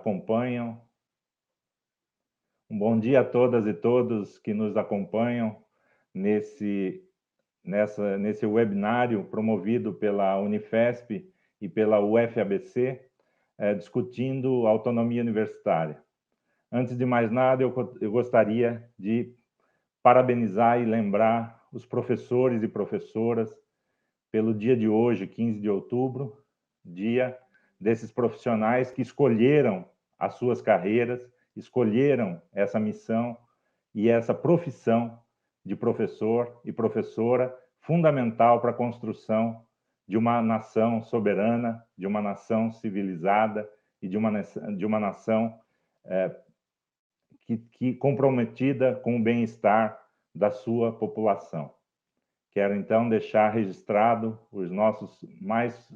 acompanham. Um bom dia a todas e todos que nos acompanham nesse webinário promovido pela Unifesp e pela UFABC, discutindo autonomia universitária. Antes de mais nada, eu gostaria de parabenizar e lembrar os professores e professoras pelo dia de hoje, 15 de outubro, dia desses profissionais que escolheram as suas carreiras, escolheram essa missão e essa profissão de professor e professora, fundamental para a construção de uma nação soberana, de uma nação civilizada e de uma nação que comprometida com o bem-estar da sua população. Quero, então, deixar registrado os nossos mais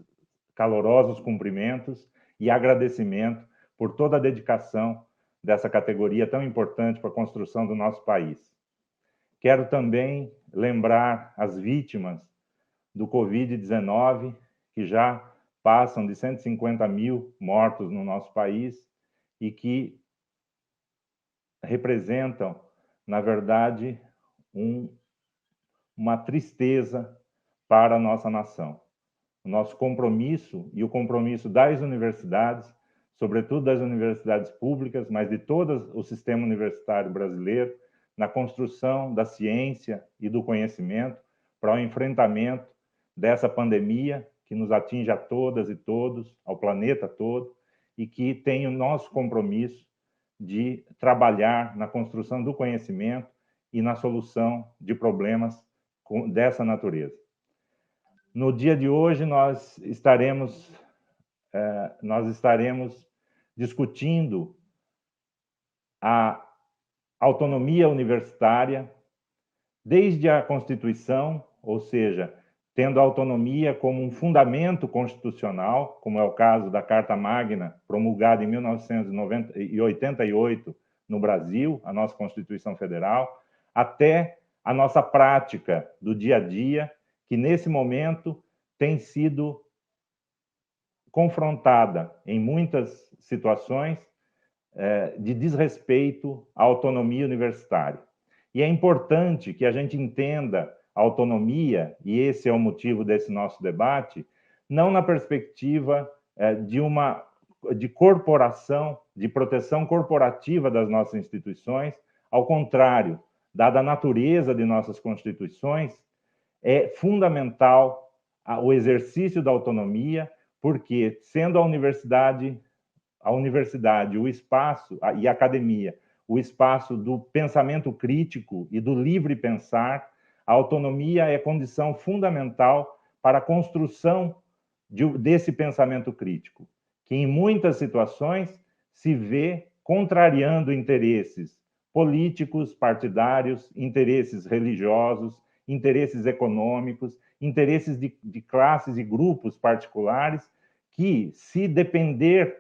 calorosos cumprimentos e agradecimento por toda a dedicação dessa categoria tão importante para a construção do nosso país. Quero também lembrar as vítimas do Covid-19, que já passam de 150 mil mortos no nosso país e que representam, na verdade, uma tristeza para a nossa nação. O nosso compromisso e o compromisso das universidades, sobretudo das universidades públicas, mas de todo o sistema universitário brasileiro, na construção da ciência e do conhecimento para o enfrentamento dessa pandemia que nos atinge a todas e todos, ao planeta todo, e que tem o nosso compromisso de trabalhar na construção do conhecimento e na solução de problemas dessa natureza. No dia de hoje, nós estaremos discutindo a autonomia universitária desde a Constituição, ou seja, tendo a autonomia como um fundamento constitucional, como é o caso da Carta Magna, promulgada em 1988 no Brasil, a nossa Constituição Federal, até a nossa prática do dia a dia, que nesse momento tem sido confrontada em muitas situações de desrespeito à autonomia universitária. E é importante que a gente entenda a autonomia, e esse é o motivo desse nosso debate, não na perspectiva de corporação, de proteção corporativa das nossas instituições, ao contrário, dada a natureza de nossas constituições, é fundamental o exercício da autonomia, porque, sendo a universidade, o espaço, e a academia, o espaço do pensamento crítico e do livre pensar, a autonomia é condição fundamental para a construção desse pensamento crítico, que em muitas situações se vê contrariando interesses políticos, partidários, interesses religiosos, interesses econômicos, interesses de classes e grupos particulares, que, se depender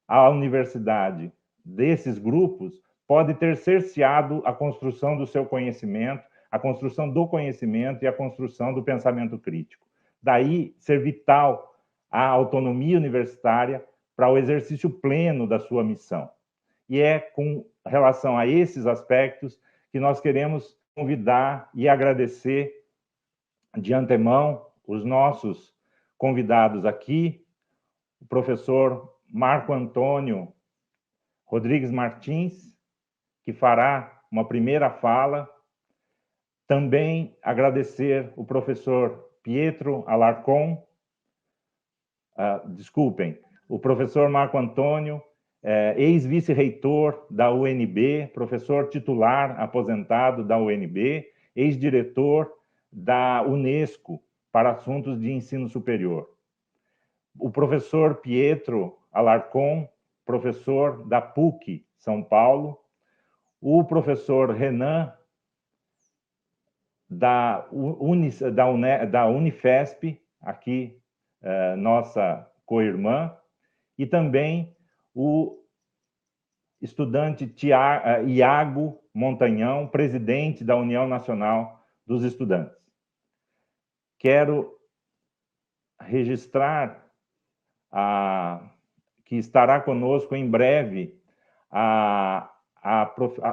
a universidade desses grupos, pode ter cerceado a construção do seu conhecimento, a construção do conhecimento e a construção do pensamento crítico. Daí ser vital a autonomia universitária para o exercício pleno da sua missão. E é com relação a esses aspectos que nós queremos convidar e agradecer de antemão os nossos convidados aqui, o professor Marco Antônio Rodrigues Martins, que fará uma primeira fala. Também agradecer o professor Pietro Alarcon, o professor Marco Antônio, ex-vice-reitor da UNB, professor titular aposentado da UNB, ex-diretor da Unesco para assuntos de ensino superior. O professor Pietro Alarcon, professor da PUC São Paulo, o professor Renan, da Unifesp, aqui, nossa co-irmã, e também o estudante Iago Montanhão, presidente da União Nacional dos Estudantes. Quero registrar que estará conosco em breve a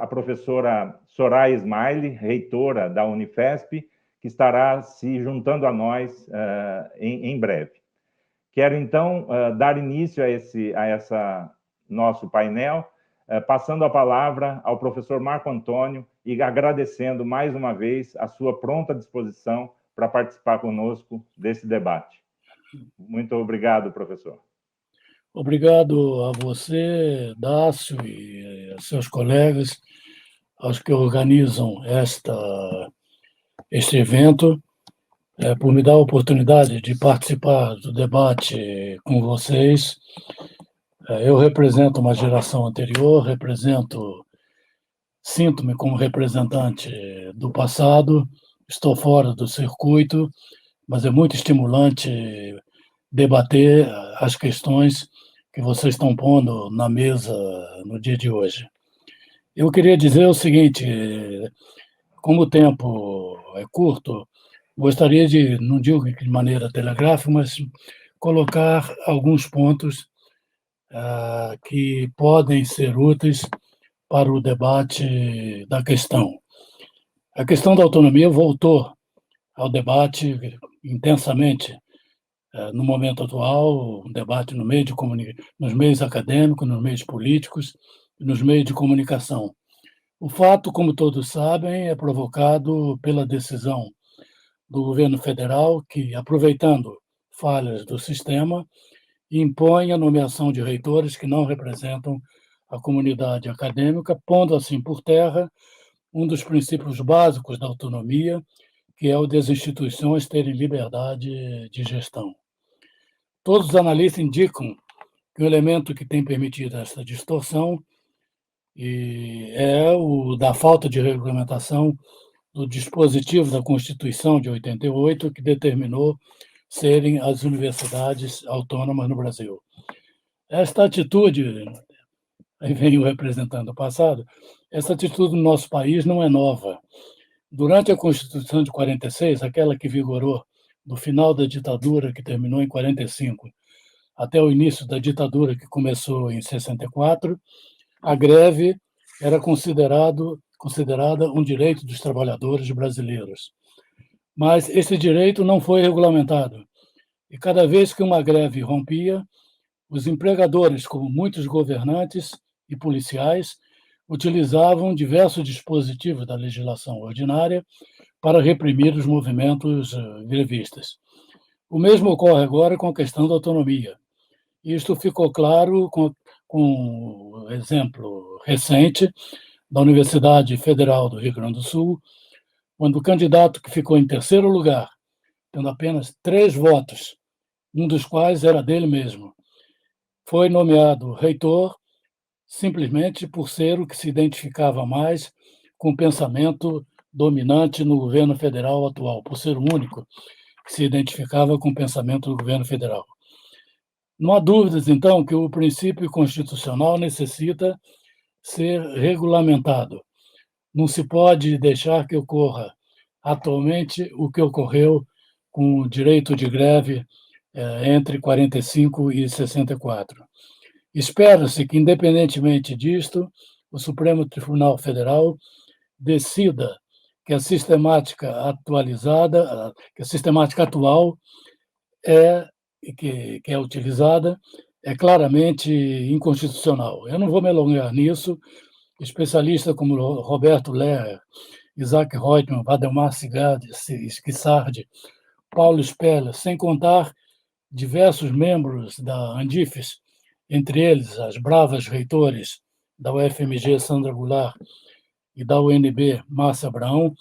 professora Soraya Smiley, reitora da Unifesp, que estará se juntando a nós em breve. Quero, então, dar início a essa nosso painel, passando a palavra ao professor Marco Antônio e agradecendo mais uma vez a sua pronta disposição para participar conosco desse debate. Muito obrigado, professor. Obrigado a você, Dácio, e a seus colegas, aos que organizam este evento, por me dar a oportunidade de participar do debate com vocês. Eu represento uma geração anterior, sinto-me como representante do passado, estou fora do circuito, mas é muito estimulante debater as questões que vocês estão pondo na mesa no dia de hoje. Eu queria dizer o seguinte, como o tempo é curto, gostaria de, não digo de maneira telegráfica, mas colocar alguns pontos que podem ser úteis para o debate da questão. A questão da autonomia voltou ao debate intensamente no momento atual, um debate no meio nos meios acadêmicos, nos meios políticos e nos meios de comunicação. O fato, como todos sabem, é provocado pela decisão do governo federal que, aproveitando falhas do sistema, impõe a nomeação de reitores que não representam a comunidade acadêmica, pondo assim por terra um dos princípios básicos da autonomia, que é o das instituições terem liberdade de gestão. Todos os analistas indicam que o elemento que tem permitido essa distorção é o da falta de regulamentação do dispositivo da Constituição de 88, que determinou serem as universidades autônomas no Brasil. Esta atitude, aí vem o representante do passado, essa atitude no nosso país não é nova. Durante a Constituição de 46, aquela que vigorou do final da ditadura, que terminou em 45, até o início da ditadura, que começou em 64, a greve era considerada um direito dos trabalhadores brasileiros. Mas esse direito não foi regulamentado. E cada vez que uma greve rompia, os empregadores, como muitos governantes e policiais, utilizavam diversos dispositivos da legislação ordinária para reprimir os movimentos grevistas. O mesmo ocorre agora com a questão da autonomia. Isto ficou claro com o exemplo recente da Universidade Federal do Rio Grande do Sul, quando o candidato que ficou em terceiro lugar, tendo apenas 3 votos, um dos quais era dele mesmo, foi nomeado reitor simplesmente por ser o que se identificava mais com o pensamento dominante no governo federal atual, por ser o único que se identificava com o pensamento do governo federal. Não há dúvidas, então, que o princípio constitucional necessita ser regulamentado. Não se pode deixar que ocorra atualmente o que ocorreu com o direito de greve entre 45 e 64. Espera-se que, independentemente disto, o Supremo Tribunal Federal decida que a sistemática atual que é utilizada é claramente inconstitucional. Eu não vou me alongar nisso. Especialistas como Roberto Lehrer, Isaac Reutemann, Valdemar Schissardi, Paulo Speller, sem contar diversos membros da Andifes, entre eles as bravas reitores da UFMG, Sandra Goulart, e da UNB, Márcia Abraão,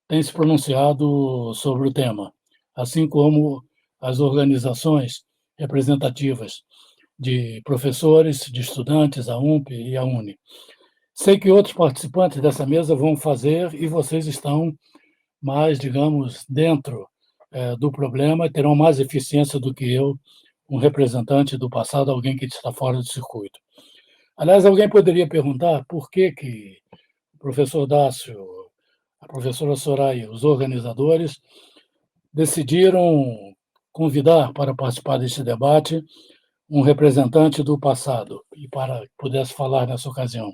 têm se pronunciado sobre o tema, assim como as organizações representativas de professores, de estudantes, a UNP e a UNE. Sei que outros participantes dessa mesa vão fazer e vocês estão mais, digamos, dentro do problema e terão mais eficiência do que eu, um representante do passado, alguém que está fora do circuito. Aliás, alguém poderia perguntar por que o professor Dácio, a professora Soraya, os organizadores, decidiram convidar para participar deste debate um representante do passado, e para que pudesse falar nessa ocasião.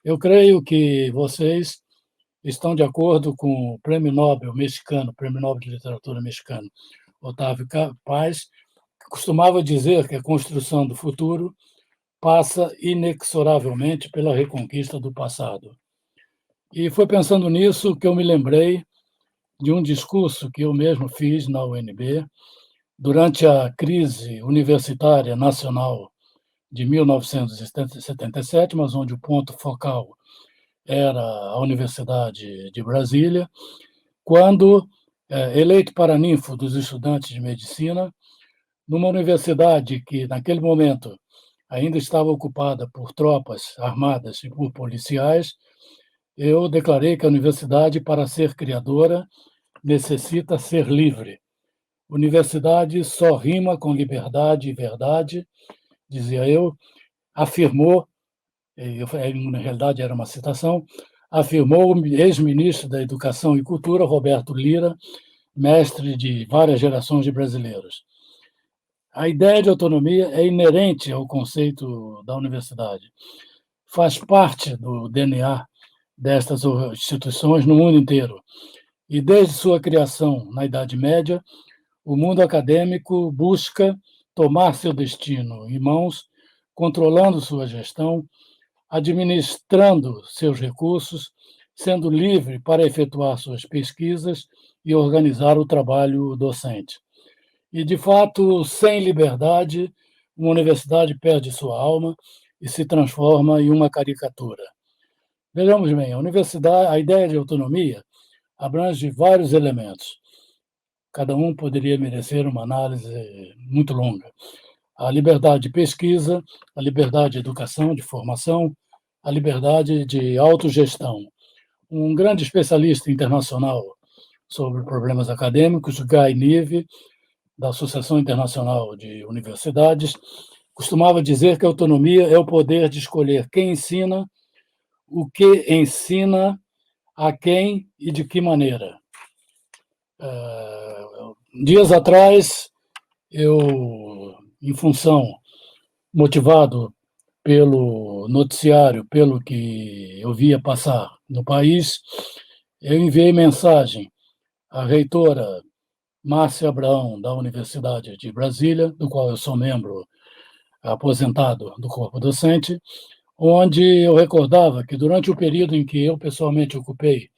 Eu creio que vocês estão de acordo com o Prêmio Nobel mexicano, Prêmio Nobel de Literatura mexicano, Otávio Paz, que costumava dizer que a construção do futuro passa inexoravelmente pela reconquista do passado. E foi pensando nisso que eu me lembrei de um discurso que eu mesmo fiz na UNB durante a crise universitária nacional de 1977, mas onde o ponto focal era a Universidade de Brasília, quando, eleito paraninfo dos estudantes de medicina, numa universidade que, naquele momento, ainda estava ocupada por tropas armadas e por policiais, eu declarei que a universidade, para ser criadora, necessita ser livre. Universidade só rima com liberdade e verdade, dizia eu, afirmou, na realidade era uma citação, afirmou o ex-ministro da Educação e Cultura, Roberto Lira, mestre de várias gerações de brasileiros. A ideia de autonomia é inerente ao conceito da universidade. Faz parte do DNA destas instituições no mundo inteiro. E desde sua criação na Idade Média, o mundo acadêmico busca tomar seu destino em mãos, controlando sua gestão, administrando seus recursos, sendo livre para efetuar suas pesquisas e organizar o trabalho docente. E, de fato, sem liberdade, uma universidade perde sua alma e se transforma em uma caricatura. Vejamos bem, a universidade, a ideia de autonomia abrange vários elementos. Cada um poderia merecer uma análise muito longa. A liberdade de pesquisa, a liberdade de educação, de formação, a liberdade de autogestão. Um grande especialista internacional sobre problemas acadêmicos, Guy Nive, da Associação Internacional de Universidades, costumava dizer que a autonomia é o poder de escolher quem ensina, o que ensina, a quem e de que maneira. Dias atrás, eu, em função, motivado pelo noticiário, pelo que eu via passar no país, eu enviei mensagem à reitora Márcia Abraão, da Universidade de Brasília, do qual eu sou membro aposentado do corpo docente, onde eu recordava que durante o período em que eu pessoalmente ocupei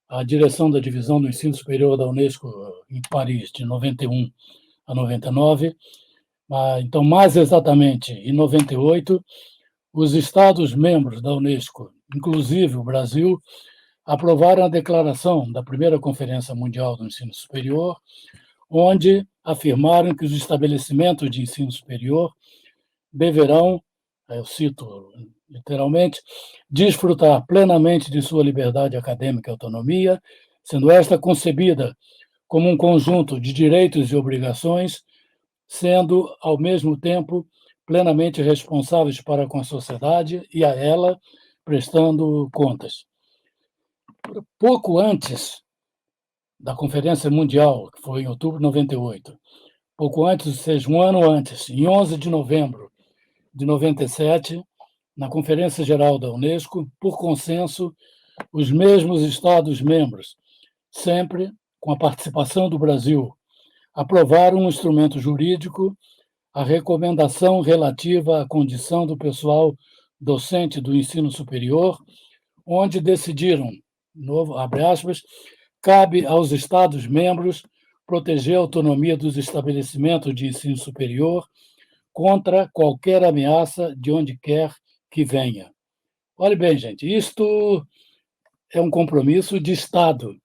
a direção da divisão do ensino superior da Unesco em Paris, de 91 a 99, então mais exatamente em 98, os Estados-membros da Unesco, inclusive o Brasil, aprovaram a declaração da primeira Conferência Mundial do Ensino Superior, onde afirmaram que os estabelecimentos de ensino superior deverão, eu cito literalmente, desfrutar plenamente de sua liberdade acadêmica e autonomia, sendo esta concebida como um conjunto de direitos e obrigações, sendo, ao mesmo tempo, plenamente responsáveis para com a sociedade e a ela prestando contas. Pouco antes da Conferência Mundial, que foi em outubro de 98, pouco antes, ou seja, um ano antes, em 11 de novembro de 97, na Conferência Geral da Unesco, por consenso, os mesmos Estados-membros, sempre com a participação do Brasil, aprovaram um instrumento jurídico, a recomendação relativa à condição do pessoal docente do ensino superior, onde decidiram, novo, abre aspas, cabe aos Estados-membros proteger a autonomia dos estabelecimentos de ensino superior contra qualquer ameaça de onde quer que venha. Olhe bem, gente, isto é um compromisso de Estado,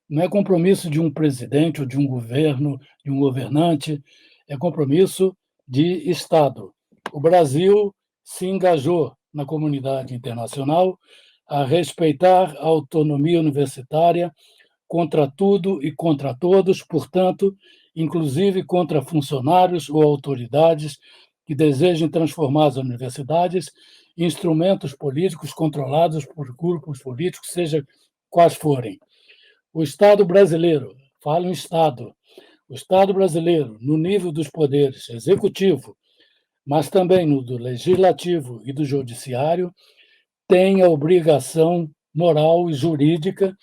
não é compromisso de um presidente ou de um governo, de um governante, é compromisso de Estado. O Brasil se engajou na comunidade internacional a respeitar a autonomia universitária contra tudo e contra todos, portanto, inclusive contra funcionários ou autoridades que desejem transformar as universidades em instrumentos políticos controlados por grupos políticos, seja quais forem. O Estado brasileiro, falo em Estado, o Estado brasileiro, no nível dos poderes executivo, mas também no do legislativo e do judiciário, tem a obrigação moral e jurídica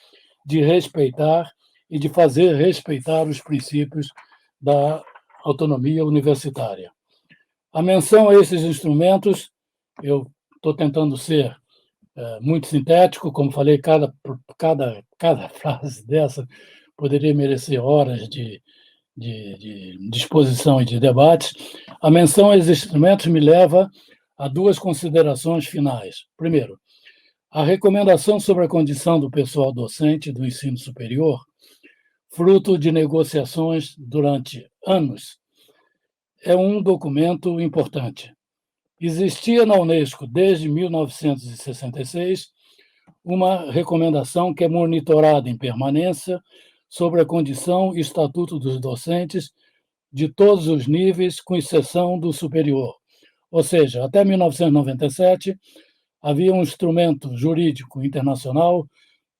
de respeitar e de fazer respeitar os princípios da autonomia universitária. A menção a esses instrumentos, eu estou tentando ser muito sintético, como falei, cada frase dessa poderia merecer horas de disposição e de debates. A menção a esses instrumentos me leva a duas considerações finais. Primeiro, a recomendação sobre a condição do pessoal docente do ensino superior, fruto de negociações durante anos, é um documento importante. Existia na Unesco, desde 1966, uma recomendação que é monitorada em permanência sobre a condição e estatuto dos docentes de todos os níveis, com exceção do superior. Ou seja, até 1997, havia um instrumento jurídico internacional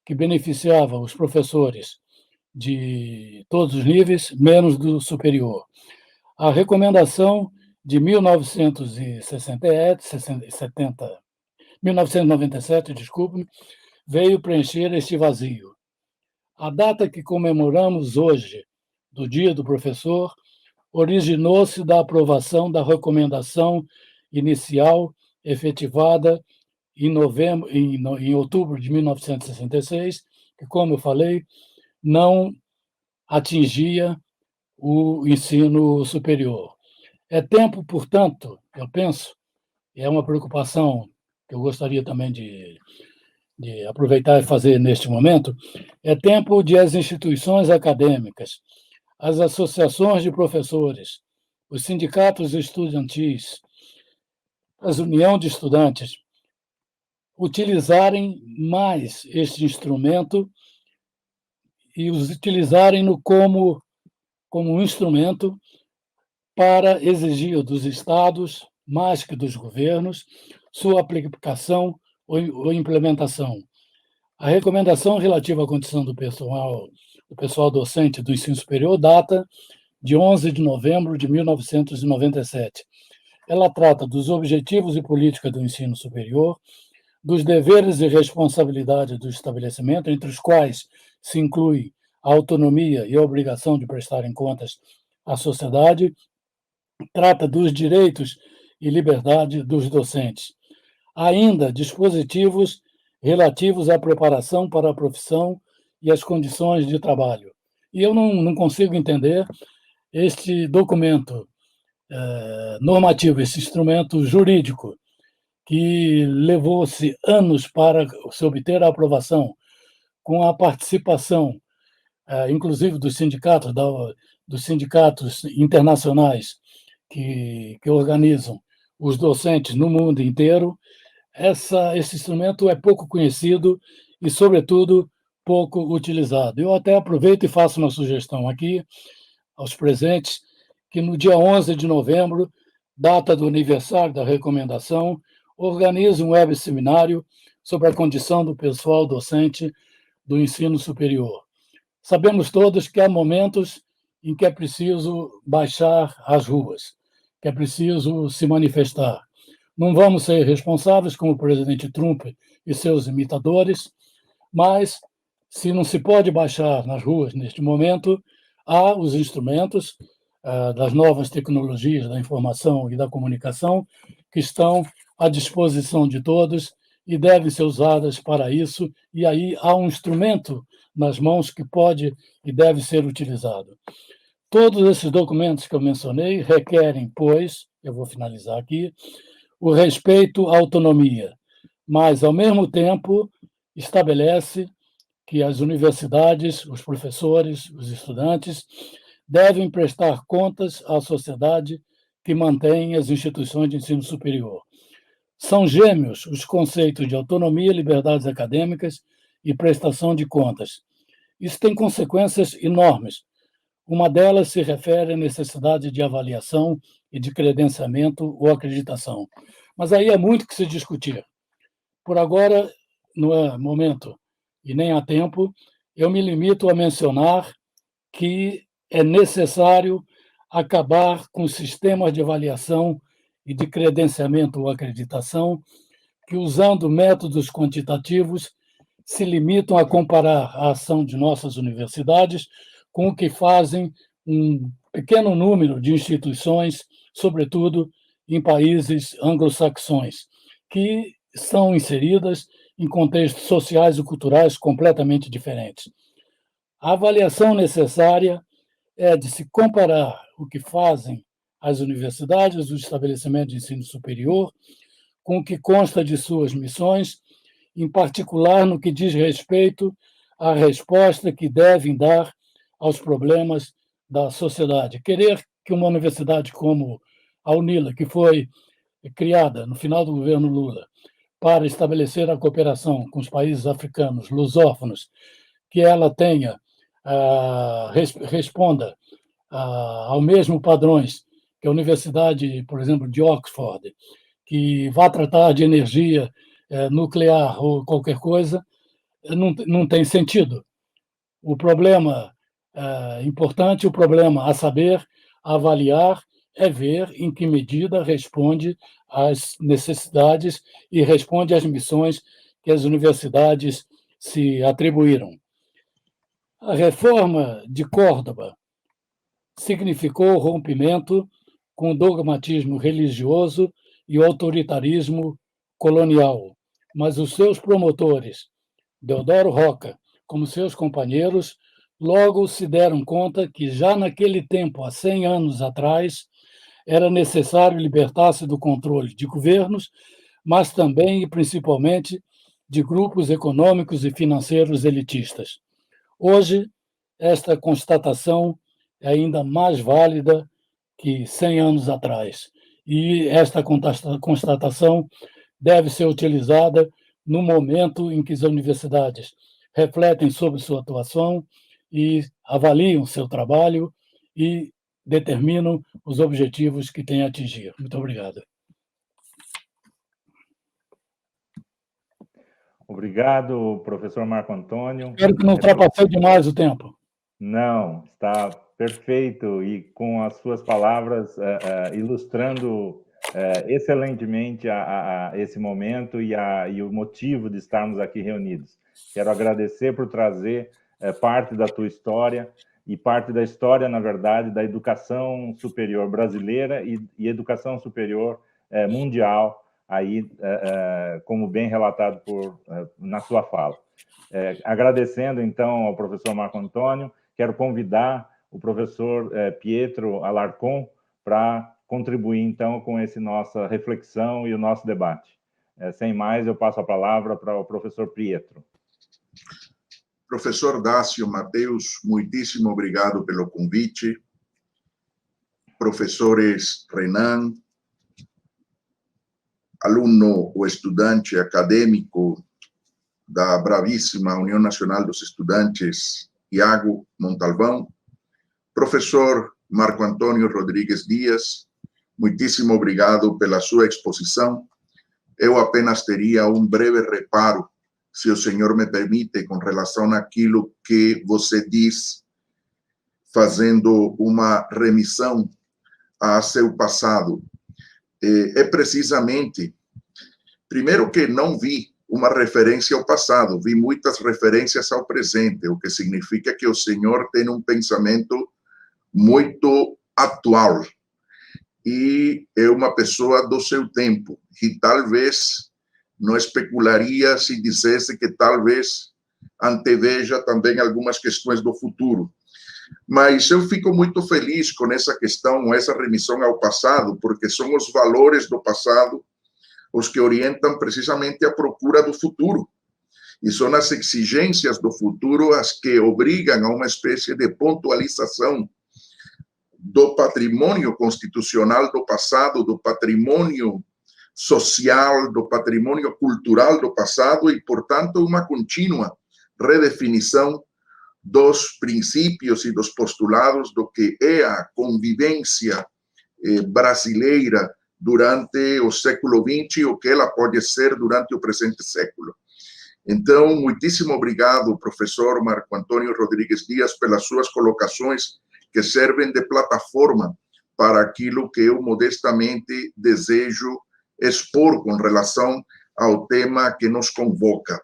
que beneficiava os professores de todos os níveis, menos do superior. A recomendação de 1997, desculpe, veio preencher este vazio. A data que comemoramos hoje, do Dia do Professor, originou-se da aprovação da recomendação inicial efetivada em outubro de 1966, que, como eu falei, não atingia o ensino superior. É tempo, portanto, eu penso, é uma preocupação que eu gostaria também de aproveitar e fazer neste momento, é tempo de as instituições acadêmicas, as associações de professores, os sindicatos estudantis, as uniões de estudantes, utilizarem mais este instrumento e os utilizarem-no como um instrumento para exigir dos estados, mais que dos governos, sua aplicação ou implementação. A recomendação relativa à condição do pessoal docente do ensino superior data de 11 de novembro de 1997. Ela trata dos objetivos e políticas do ensino superior, dos deveres e responsabilidades do estabelecimento, entre os quais se inclui a autonomia e a obrigação de prestarem contas à sociedade, trata dos direitos e liberdade dos docentes. Ainda dispositivos relativos à preparação para a profissão e às condições de trabalho. E eu não consigo entender este documento normativo, esse instrumento jurídico, que levou-se anos para se obter a aprovação, com a participação, inclusive dos sindicatos internacionais que organizam os docentes no mundo inteiro. Esse instrumento é pouco conhecido e, sobretudo, pouco utilizado. Eu até aproveito e faço uma sugestão aqui aos presentes, que no dia 11 de novembro, data do aniversário da recomendação, organize um web seminário sobre a condição do pessoal docente do ensino superior. Sabemos todos que há momentos em que é preciso baixar às ruas, que é preciso se manifestar. Não vamos ser responsáveis como o presidente Trump e seus imitadores, mas se não se pode baixar nas ruas neste momento, há os instrumentos das novas tecnologias da informação e da comunicação que estão à disposição de todos e devem ser usadas para isso, e aí há um instrumento nas mãos que pode e deve ser utilizado. Todos esses documentos que eu mencionei requerem, pois, eu vou finalizar aqui, o respeito à autonomia, mas, ao mesmo tempo, estabelece que as universidades, os professores, os estudantes, devem prestar contas à sociedade que mantém as instituições de ensino superior. São gêmeos os conceitos de autonomia, liberdades acadêmicas e prestação de contas. Isso tem consequências enormes. Uma delas se refere à necessidade de avaliação e de credenciamento ou acreditação. Mas aí é muito que se discutir. Por agora, não é momento e nem há tempo, eu me limito a mencionar que é necessário acabar com sistemas de avaliação e de credenciamento ou acreditação que, usando métodos quantitativos, se limitam a comparar a ação de nossas universidades com o que fazem um pequeno número de instituições, sobretudo em países anglo-saxões, que são inseridas em contextos sociais e culturais completamente diferentes. A avaliação necessária é de se comparar o que fazem as universidades, os estabelecimentos de ensino superior, com o que consta de suas missões, em particular no que diz respeito à resposta que devem dar aos problemas da sociedade. Querer que uma universidade como a UNILA, que foi criada no final do governo Lula para estabelecer a cooperação com os países africanos lusófonos, que ela tenha, responda ao mesmo padrões que a Universidade, por exemplo, de Oxford, que vá tratar de energia nuclear ou qualquer coisa, não tem sentido. O problema importante, o problema a saber, a avaliar, é ver em que medida responde às necessidades e responde às missões que as universidades se atribuíram. A reforma de Córdoba significou o rompimento com o dogmatismo religioso e o autoritarismo colonial, mas os seus promotores, Deodoro Roca, como seus companheiros, logo se deram conta que já naquele tempo, há 100 anos atrás, era necessário libertar-se do controle de governos, mas também e principalmente de grupos econômicos e financeiros elitistas. Hoje, esta constatação é ainda mais válida que 100 anos atrás. E esta constatação deve ser utilizada no momento em que as universidades refletem sobre sua atuação e avaliam seu trabalho e determinam os objetivos que têm a atingir. Muito obrigado. Obrigado, professor Marco Antônio. Espero que não ultrapassei demais o tempo. Não, está perfeito e com as suas palavras ilustrando excelentemente esse momento e o motivo de estarmos aqui reunidos. Quero agradecer por trazer parte da tua história e parte da história, na verdade, da educação superior brasileira e educação superior mundial, aí, como bem relatado na sua fala. Agradecendo, então, ao professor Marco Antônio, quero convidar o professor Pietro Alarcon para contribuir, então, com essa nossa reflexão e o nosso debate. Sem mais, eu passo a palavra para o professor Pietro. Professor Dácio Mateus, muitíssimo obrigado pelo convite. Professores Renan, aluno ou estudante acadêmico da bravíssima União Nacional dos Estudantes, Iago Montalvão, professor Marco Antônio Rodrigues Dias, muitíssimo obrigado pela sua exposição. Eu apenas teria um breve reparo, se o senhor me permite, com relação àquilo que você diz, fazendo uma remissão a seu passado. É precisamente, primeiro que não vi uma referência ao passado, vi muitas referências ao presente, o que significa que o senhor tem um pensamento muito atual e é uma pessoa do seu tempo, e talvez não especularia se dissesse que talvez anteveja também algumas questões do futuro. Mas eu fico muito feliz com essa questão, essa remissão ao passado, porque são os valores do passado os que orientam precisamente a procura do futuro. E são as exigências do futuro as que obrigam a uma espécie de pontualização do patrimônio constitucional do passado, do patrimônio social, do patrimônio cultural do passado e, portanto, uma contínua redefinição dos princípios e dos postulados do que é a convivência brasileira durante o século XX e o que ela pode ser durante o presente século. Então, muitíssimo obrigado, professor Marco Antônio Rodrigues Dias, pelas suas colocações que servem de plataforma para aquilo que eu modestamente desejo expor com relação ao tema que nos convoca.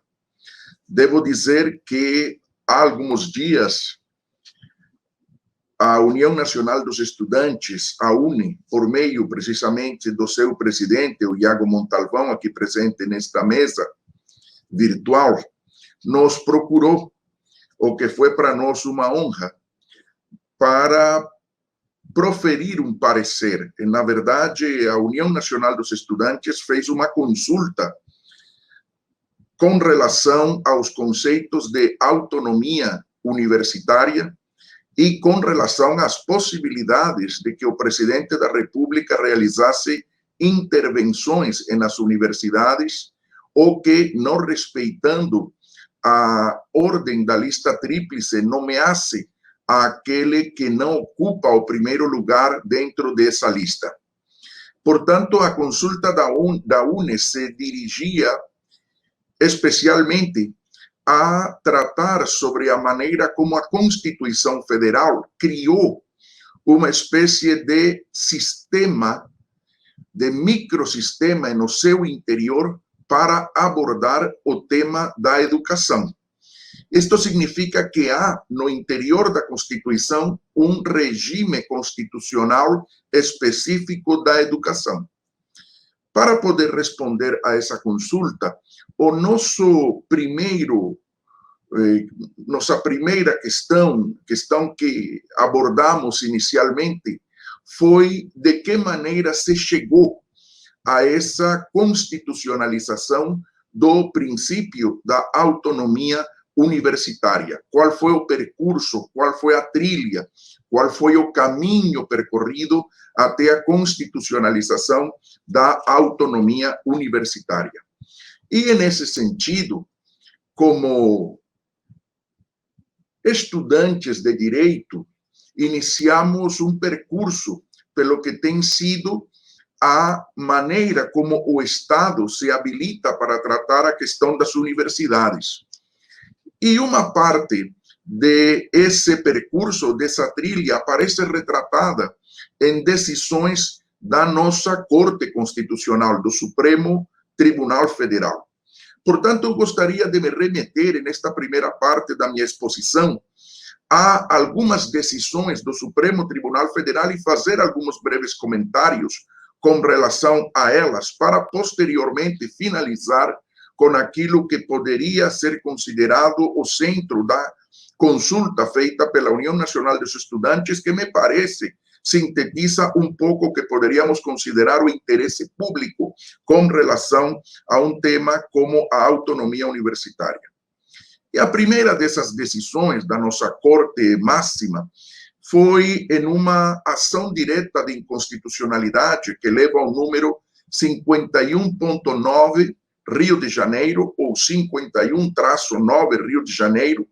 Devo dizer que há alguns dias a União Nacional dos Estudantes, a UNE, por meio precisamente do seu presidente, o Iago Montalvão, aqui presente nesta mesa virtual, nos procurou, o que foi para nós uma honra, para proferir um parecer. E, na verdade, a União Nacional dos Estudantes fez uma consulta com relação aos conceitos de autonomia universitária e com relação às possibilidades de que o presidente da República realizasse intervenções nas universidades ou que, não respeitando a ordem da lista tríplice, nomeasse aquele que não ocupa o primeiro lugar dentro dessa lista. Portanto, a consulta da UNE se dirigia especialmente a tratar sobre a maneira como a Constituição Federal criou uma espécie de sistema, de microsistema no seu interior para abordar o tema da educação. Isto significa que há no interior da Constituição um regime constitucional específico da educação. Para poder responder a essa consulta, nossa primeira questão que abordamos inicialmente, foi de que maneira se chegou a essa constitucionalização do princípio da autonomia universitária. Qual foi o percurso, qual foi a trilha, qual foi o caminho percorrido até a constitucionalização da autonomia universitária. E, nesse sentido, como estudantes de direito, iniciamos um percurso pelo que tem sido a maneira como o Estado se habilita para tratar a questão das universidades. E uma parte desse percurso, dessa trilha, aparece retratada em decisões da nossa Corte Constitucional, do Supremo Tribunal Federal. Portanto, eu gostaria de me remeter, nesta primeira parte da minha exposição, a algumas decisões do Supremo Tribunal Federal e fazer alguns breves comentários com relação a elas, para posteriormente finalizar com aquilo que poderia ser considerado o centro da consulta feita pela União Nacional dos Estudantes, que me parece sintetiza um pouco o que poderíamos considerar o interesse público com relação a um tema como a autonomia universitária. E a primeira dessas decisões da nossa Corte Máxima foi em uma ação direta de inconstitucionalidade que leva ao número 51.9 Rio de Janeiro, ou 51-9 Rio de Janeiro,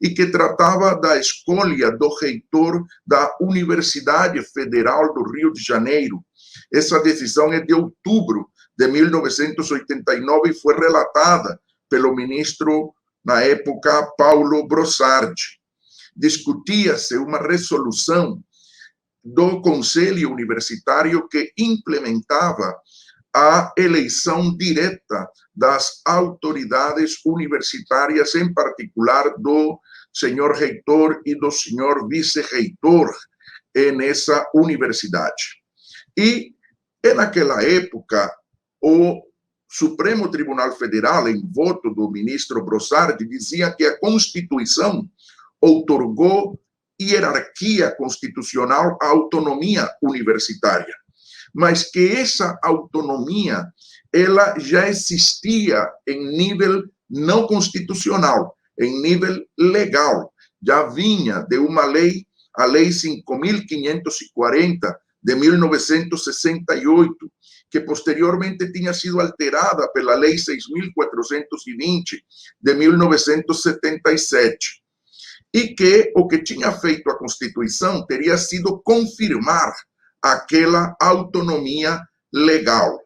e que tratava da escolha do reitor da Universidade Federal do Rio de Janeiro. Essa decisão é de outubro de 1989 e foi relatada pelo ministro, na época, Paulo Brossardi. Discutia-se uma resolução do Conselho Universitário que implementava a eleição direta das autoridades universitárias, em particular do senhor reitor e do senhor vice-reitor nessa universidade. E, naquela época, o Supremo Tribunal Federal, em voto do ministro Brossardi, dizia que a Constituição outorgou hierarquia constitucional à autonomia universitária, mas que essa autonomia ela já existia em nível não constitucional, em nível legal. Já vinha de uma lei, a Lei 5.540 de 1968, que posteriormente tinha sido alterada pela Lei 6.420 de 1977. E que o que tinha feito a Constituição teria sido confirmar aquela autonomia legal.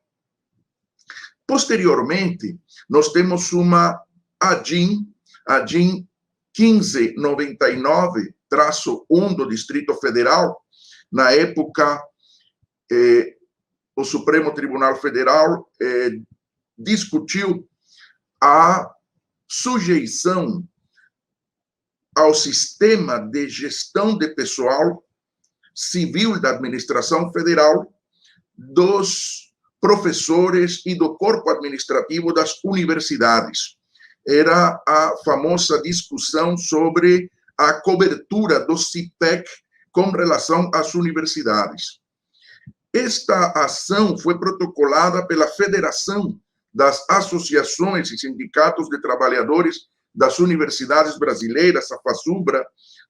Posteriormente, nós temos uma ADIM 1599-1 do Distrito Federal, na época o Supremo Tribunal Federal discutiu a sujeição ao sistema de gestão de pessoal civil da administração federal dos professores e do corpo administrativo das universidades. Era a famosa discussão sobre a cobertura do CIPEC com relação às universidades. Esta ação foi protocolada pela Federação das Associações e Sindicatos de Trabalhadores das Universidades Brasileiras, a FASUBRA,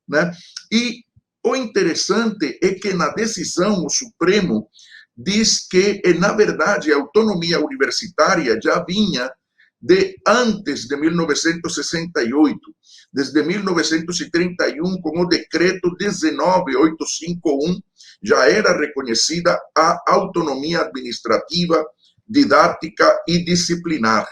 né? E o interessante é que na decisão o Supremo diz que, na verdade, a autonomia universitária já vinha de antes de 1968, desde 1931, com o decreto 19851, já era reconhecida a autonomia administrativa, didática e disciplinar.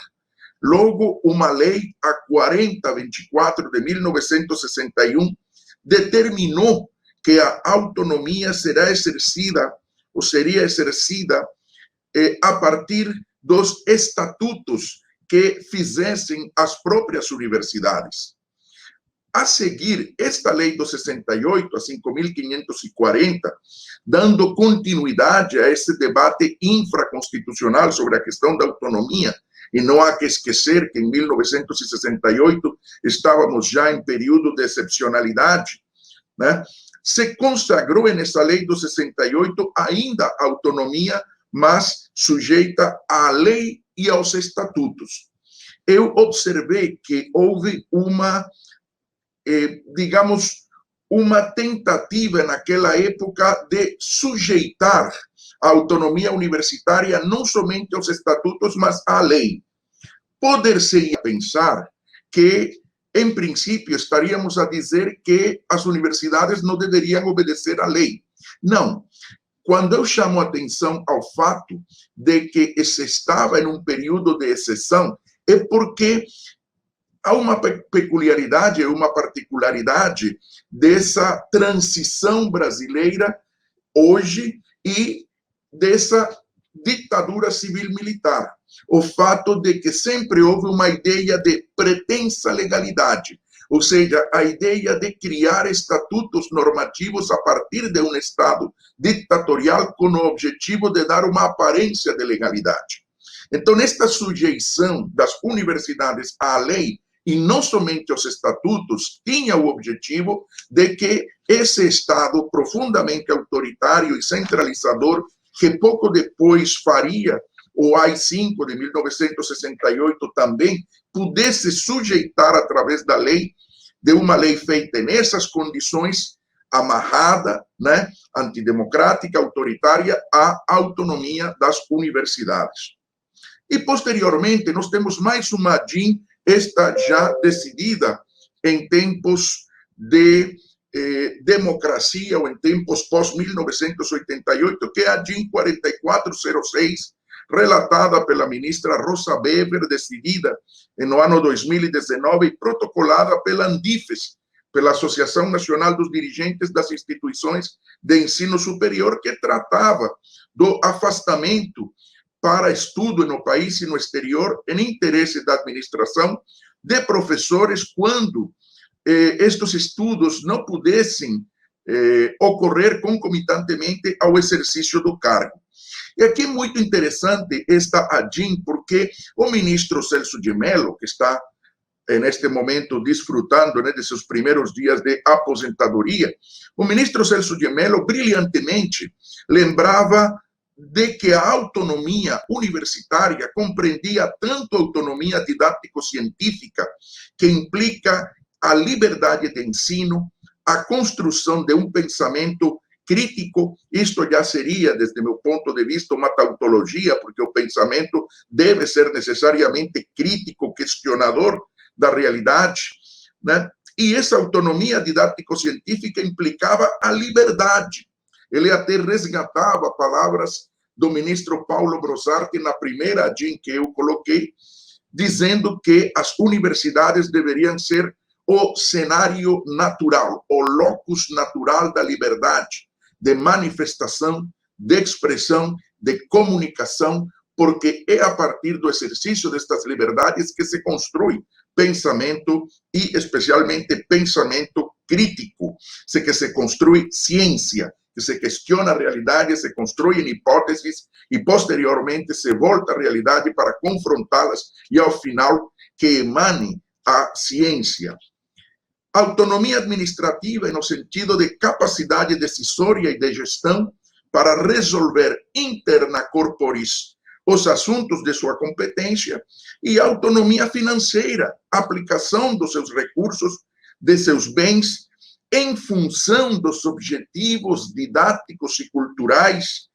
Logo, uma lei, a 4024 de 1961, determinou que a autonomia será exercida, ou seria exercida, a partir dos estatutos que fizessem as próprias universidades. A seguir, esta lei do 68, a 5.540, dando continuidade a esse debate infraconstitucional sobre a questão da autonomia, e não há que esquecer que em 1968 estávamos já em período de excepcionalidade, né? Se consagrou nessa lei do 68 ainda a autonomia, mas sujeita à lei e aos estatutos. Eu observei que houve uma, digamos, uma tentativa naquela época de sujeitar a autonomia universitária não somente aos estatutos, mas à lei. Poder-se pensar que, em princípio, estaríamos a dizer que as universidades não deveriam obedecer à lei. Não. Quando eu chamo a atenção ao fato de que se estava em um período de exceção, é porque há uma peculiaridade, uma particularidade dessa transição brasileira hoje e dessa ditadura civil-militar. O fato de que sempre houve uma ideia de pretensa legalidade, ou seja, a ideia de criar estatutos normativos a partir de um Estado ditatorial com o objetivo de dar uma aparência de legalidade. Então, nesta sujeição das universidades à lei, e não somente aos estatutos, tinha o objetivo de que esse Estado profundamente autoritário e centralizador, que pouco depois faria o AI-5 de 1968 também, pudesse sujeitar através da lei, de uma lei feita nessas condições, amarrada, né, antidemocrática, autoritária, à autonomia das universidades. E, posteriormente, nós temos mais uma DIN, esta já decidida em tempos de democracia, ou em tempos pós-1988, que é a DIN 4406, relatada pela ministra Rosa Weber, decidida no ano 2019 e protocolada pela ANDIFES, pela Associação Nacional dos Dirigentes das Instituições de Ensino Superior, que tratava do afastamento para estudo no país e no exterior, em interesse da administração, de professores quando estes estudos não pudessem ocorrer concomitantemente ao exercício do cargo. E aqui é muito interessante esta ADIM, porque o ministro Celso de Mello, que está neste momento desfrutando, né, de seus primeiros dias de aposentadoria, o ministro Celso de Mello brilhantemente lembrava de que a autonomia universitária compreendia tanto a autonomia didático-científica, que implica a liberdade de ensino, a construção de um pensamento crítico. Isto já seria, desde meu ponto de vista, uma tautologia, porque o pensamento deve ser necessariamente crítico, questionador da realidade, né? E essa autonomia didático-científica implicava a liberdade. Ele até resgatava palavras do ministro Paulo Brosarti na primeira DIN que eu coloquei, dizendo que as universidades deveriam ser o cenário natural, o locus natural da liberdade, de manifestação, de expressão, de comunicação, porque é a partir do exercício destas liberdades que se constrói pensamento e, especialmente, pensamento crítico, que se constrói ciência, que se questiona a realidade, se constroem hipóteses e, posteriormente, se volta à realidade para confrontá-las e, ao final, que emane a ciência. Autonomia administrativa no sentido de capacidade decisória e de gestão para resolver interna corporis os assuntos de sua competência, e autonomia financeira, aplicação dos seus recursos, de seus bens, em função dos objetivos didáticos e culturais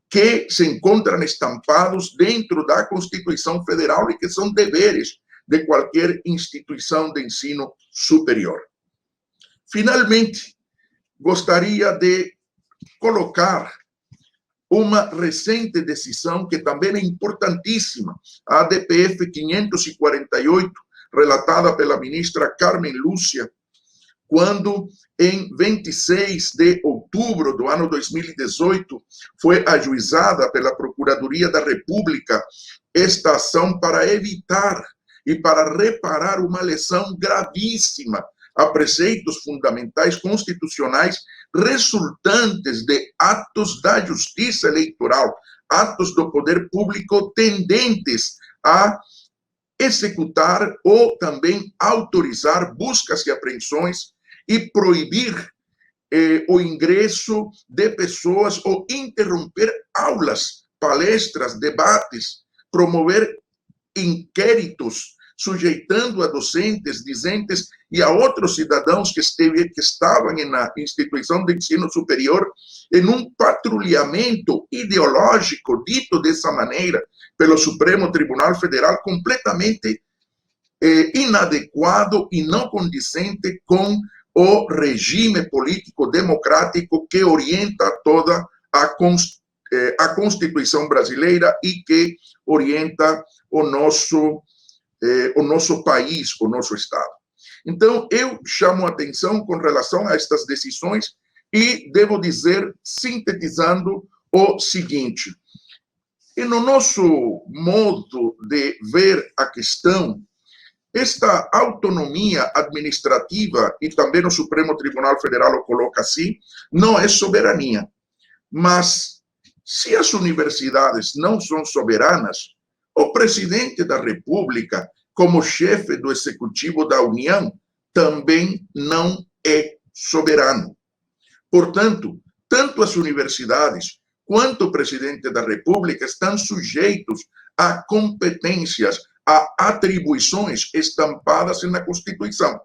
que se encontram estampados dentro da Constituição Federal e que são deveres de qualquer instituição de ensino superior. Finalmente, gostaria de colocar uma recente decisão que também é importantíssima, a ADPF 548, relatada pela ministra Carmen Lúcia, quando, em 26 de outubro do ano 2018, foi ajuizada pela Procuradoria da República esta ação para evitar e para reparar uma lesão gravíssima a preceitos fundamentais constitucionais resultantes de atos da justiça eleitoral, atos do poder público tendentes a executar ou também autorizar buscas e apreensões e proibir o ingresso de pessoas ou interromper aulas, palestras, debates, promover inquéritos, sujeitando a docentes, discentes e a outros cidadãos que estavam na instituição de ensino superior em um patrulhamento ideológico, dito dessa maneira, pelo Supremo Tribunal Federal, completamente inadequado e não condizente com o regime político democrático que orienta toda a Constituição brasileira e que orienta o nosso país, o nosso Estado. Então, eu chamo a atenção com relação a estas decisões e devo dizer, sintetizando, o seguinte: e no nosso modo de ver a questão, esta autonomia administrativa, e também o Supremo Tribunal Federal o coloca assim, não é soberania. Mas, se as universidades não são soberanas, o presidente da República, como chefe do Executivo da União, também não é soberano. Portanto, tanto as universidades quanto o presidente da República estão sujeitos a competências, a atribuições estampadas na Constituição.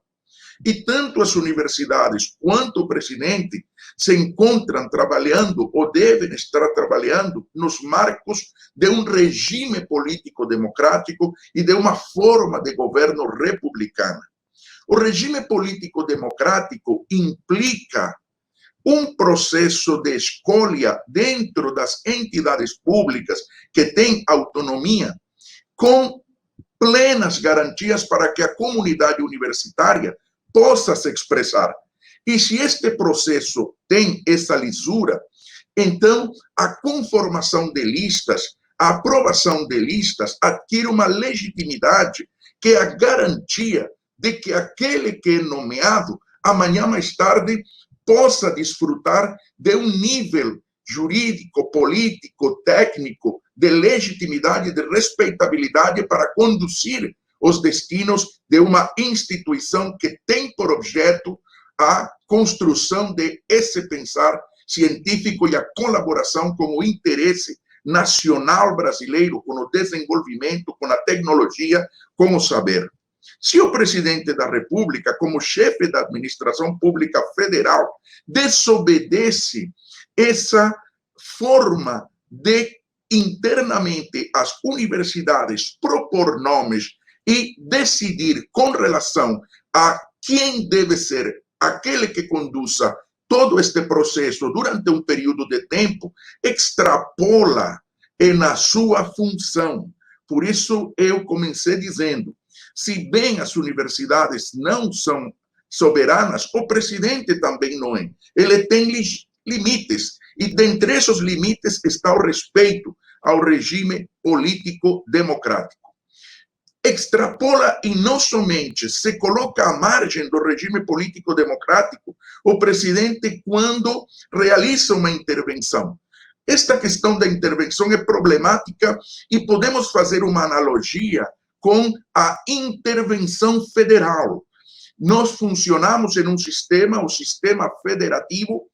E tanto as universidades quanto o presidente se encontram trabalhando ou devem estar trabalhando nos marcos de um regime político democrático e de uma forma de governo republicana. O regime político democrático implica um processo de escolha dentro das entidades públicas que têm autonomia, com plenas garantias para que a comunidade universitária possa se expressar. E se este processo tem essa lisura, então a conformação de listas, a aprovação de listas adquire uma legitimidade que é a garantia de que aquele que é nomeado, amanhã mais tarde, possa desfrutar de um nível jurídico, político, técnico, de legitimidade, de respeitabilidade para conduzir os destinos de uma instituição que tem por objeto a construção de esse pensar científico e a colaboração com o interesse nacional brasileiro, com o desenvolvimento, com a tecnologia, com o saber. Se o presidente da República, como chefe da administração pública federal, desobedece essa forma de internamente as universidades propor nomes e decidir com relação a quem deve ser aquele que conduza todo este processo durante um período de tempo, extrapola na sua função. Por isso, eu comecei dizendo, se bem as universidades não são soberanas, o presidente também não é. Ele tem limites E dentre esses limites está o respeito ao regime político democrático. Extrapola e não somente se coloca à margem do regime político democrático o presidente quando realiza uma intervenção. Esta questão da intervenção é problemática e podemos fazer uma analogia com a intervenção federal. Nós funcionamos em um sistema, o sistema federativo,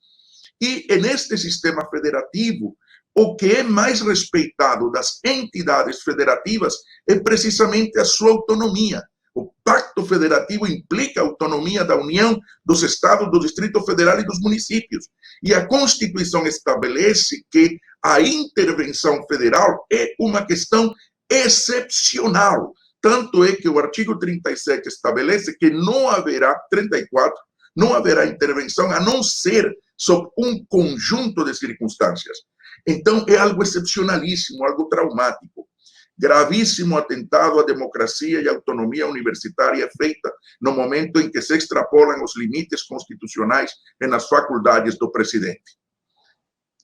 e neste sistema federativo, o que é mais respeitado das entidades federativas é precisamente a sua autonomia. O Pacto Federativo implica a autonomia da União, dos Estados, do Distrito Federal e dos municípios. E a Constituição estabelece que a intervenção federal é uma questão excepcional. Tanto é que o artigo 37 estabelece que não haverá, 34, não haverá intervenção a não ser sob um conjunto de circunstâncias. Então, é algo excepcionalíssimo, algo traumático. Gravíssimo atentado à democracia e à autonomia universitária feita no momento em que se extrapolam os limites constitucionais nas faculdades do presidente.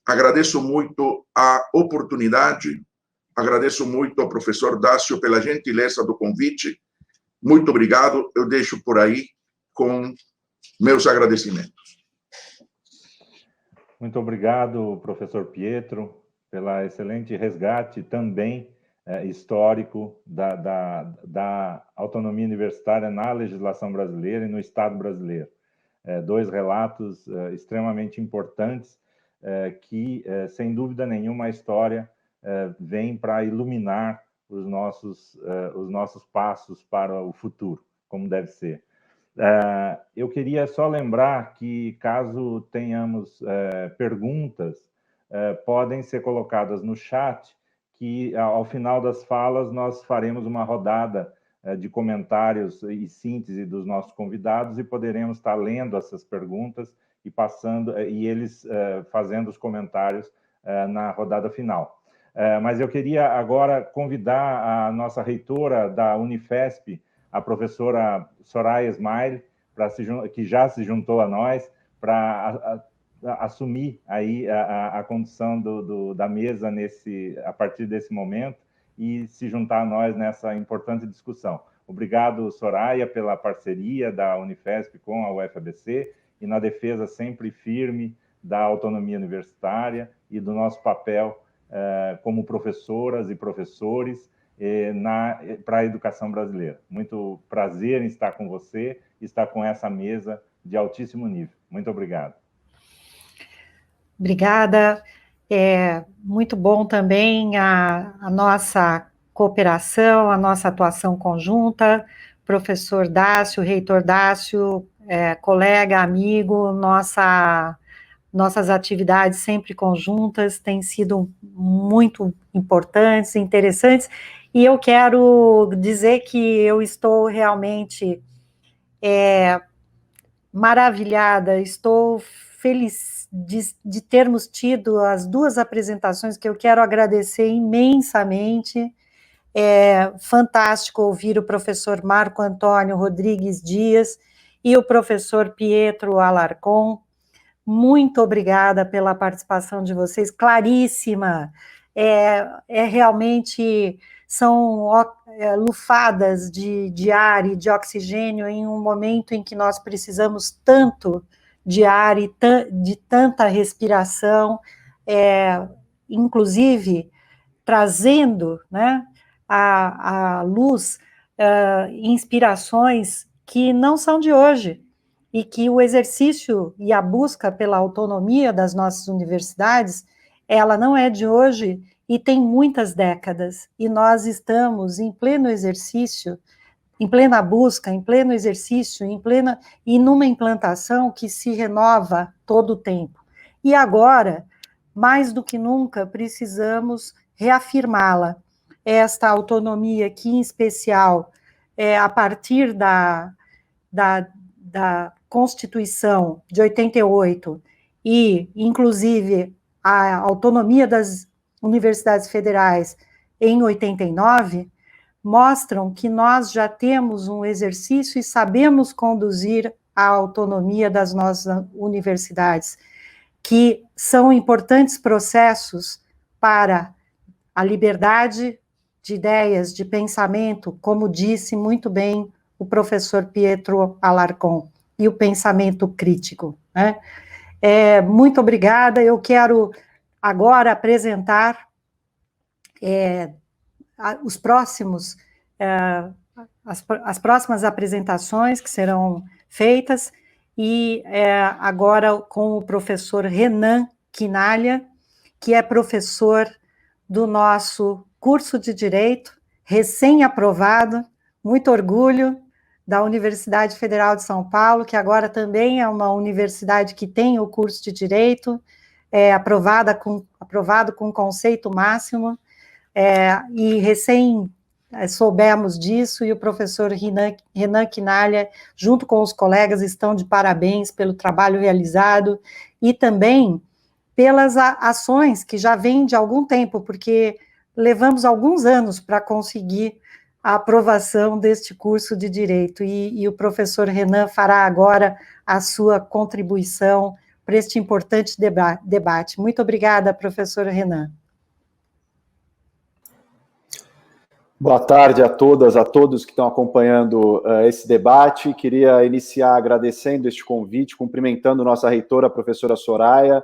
Agradeço muito a oportunidade, agradeço muito ao professor Dácio pela gentileza do convite. Muito obrigado, eu deixo por aí com meus agradecimentos. Muito obrigado, professor Pietro, pela excelente resgate também histórico da autonomia universitária na legislação brasileira e no Estado brasileiro. Dois relatos extremamente importantes que, sem dúvida nenhuma, a história vem para iluminar os nossos passos para o futuro, como deve ser. Eu queria só lembrar que, caso tenhamos perguntas, podem ser colocadas no chat, que ao final das falas nós faremos uma rodada de comentários e síntese dos nossos convidados e poderemos estar lendo essas perguntas e passando, e eles fazendo os comentários na rodada final. Mas eu queria agora convidar a nossa reitora da Unifesp, a professora Soraya Smile, que já se juntou a nós, para assumir aí a condução da mesa a partir desse momento e se juntar a nós nessa importante discussão. Obrigado, Soraya, pela parceria da Unifesp com a UFABC e na defesa sempre firme da autonomia universitária e do nosso papel como professoras e professores para a educação brasileira. Muito prazer em estar com você e estar com essa mesa de altíssimo nível. Muito obrigado. Obrigada. É muito bom também a nossa cooperação, a nossa atuação conjunta. Professor Dácio, reitor Dácio, colega, amigo, nossas atividades sempre conjuntas têm sido muito importantes, interessantes, e eu quero dizer que eu estou realmente maravilhada, estou feliz de termos tido as duas apresentações que eu quero agradecer imensamente. É fantástico ouvir o professor Marco Antônio Rodrigues Dias e o professor Pietro Alarcon. Muito obrigada pela participação de vocês, claríssima. Realmente são lufadas de ar e de oxigênio em um momento em que nós precisamos tanto de ar e de tanta respiração, inclusive trazendo, né, à luz inspirações que não são de hoje, e que o exercício e a busca pela autonomia das nossas universidades, ela não é de hoje e tem muitas décadas, e nós estamos em pleno exercício, em plena busca, em pleno exercício, e numa implantação que se renova todo o tempo. E agora, mais do que nunca, precisamos reafirmá-la, esta autonomia que, em especial, a partir da Constituição de 88 e, inclusive, a autonomia das universidades federais em 89, mostram que nós já temos um exercício e sabemos conduzir a autonomia das nossas universidades. que são importantes processos para a liberdade de ideias, de pensamento, como disse muito bem o professor Pietro Alarcon, e o pensamento crítico, né? Muito obrigada. Eu quero agora apresentar os próximos, as próximas apresentações que serão feitas, e agora com o professor Renan Quinalha, que é professor do nosso curso de Direito, recém-aprovado, muito orgulho, da Universidade Federal de São Paulo, que agora também é uma universidade que tem o curso de Direito, aprovado com conceito máximo, e recém soubemos disso, e o professor Renan Quinalha, junto com os colegas, estão de parabéns pelo trabalho realizado, e também pelas ações que já vêm de algum tempo, porque levamos alguns anos para conseguir a aprovação deste curso de Direito, e o professor Renan fará agora a sua contribuição para este importante debate. Muito obrigada, professor Renan. Boa tarde a todas, a todos que estão acompanhando esse debate. Queria iniciar agradecendo este convite, cumprimentando nossa reitora, a professora Soraya,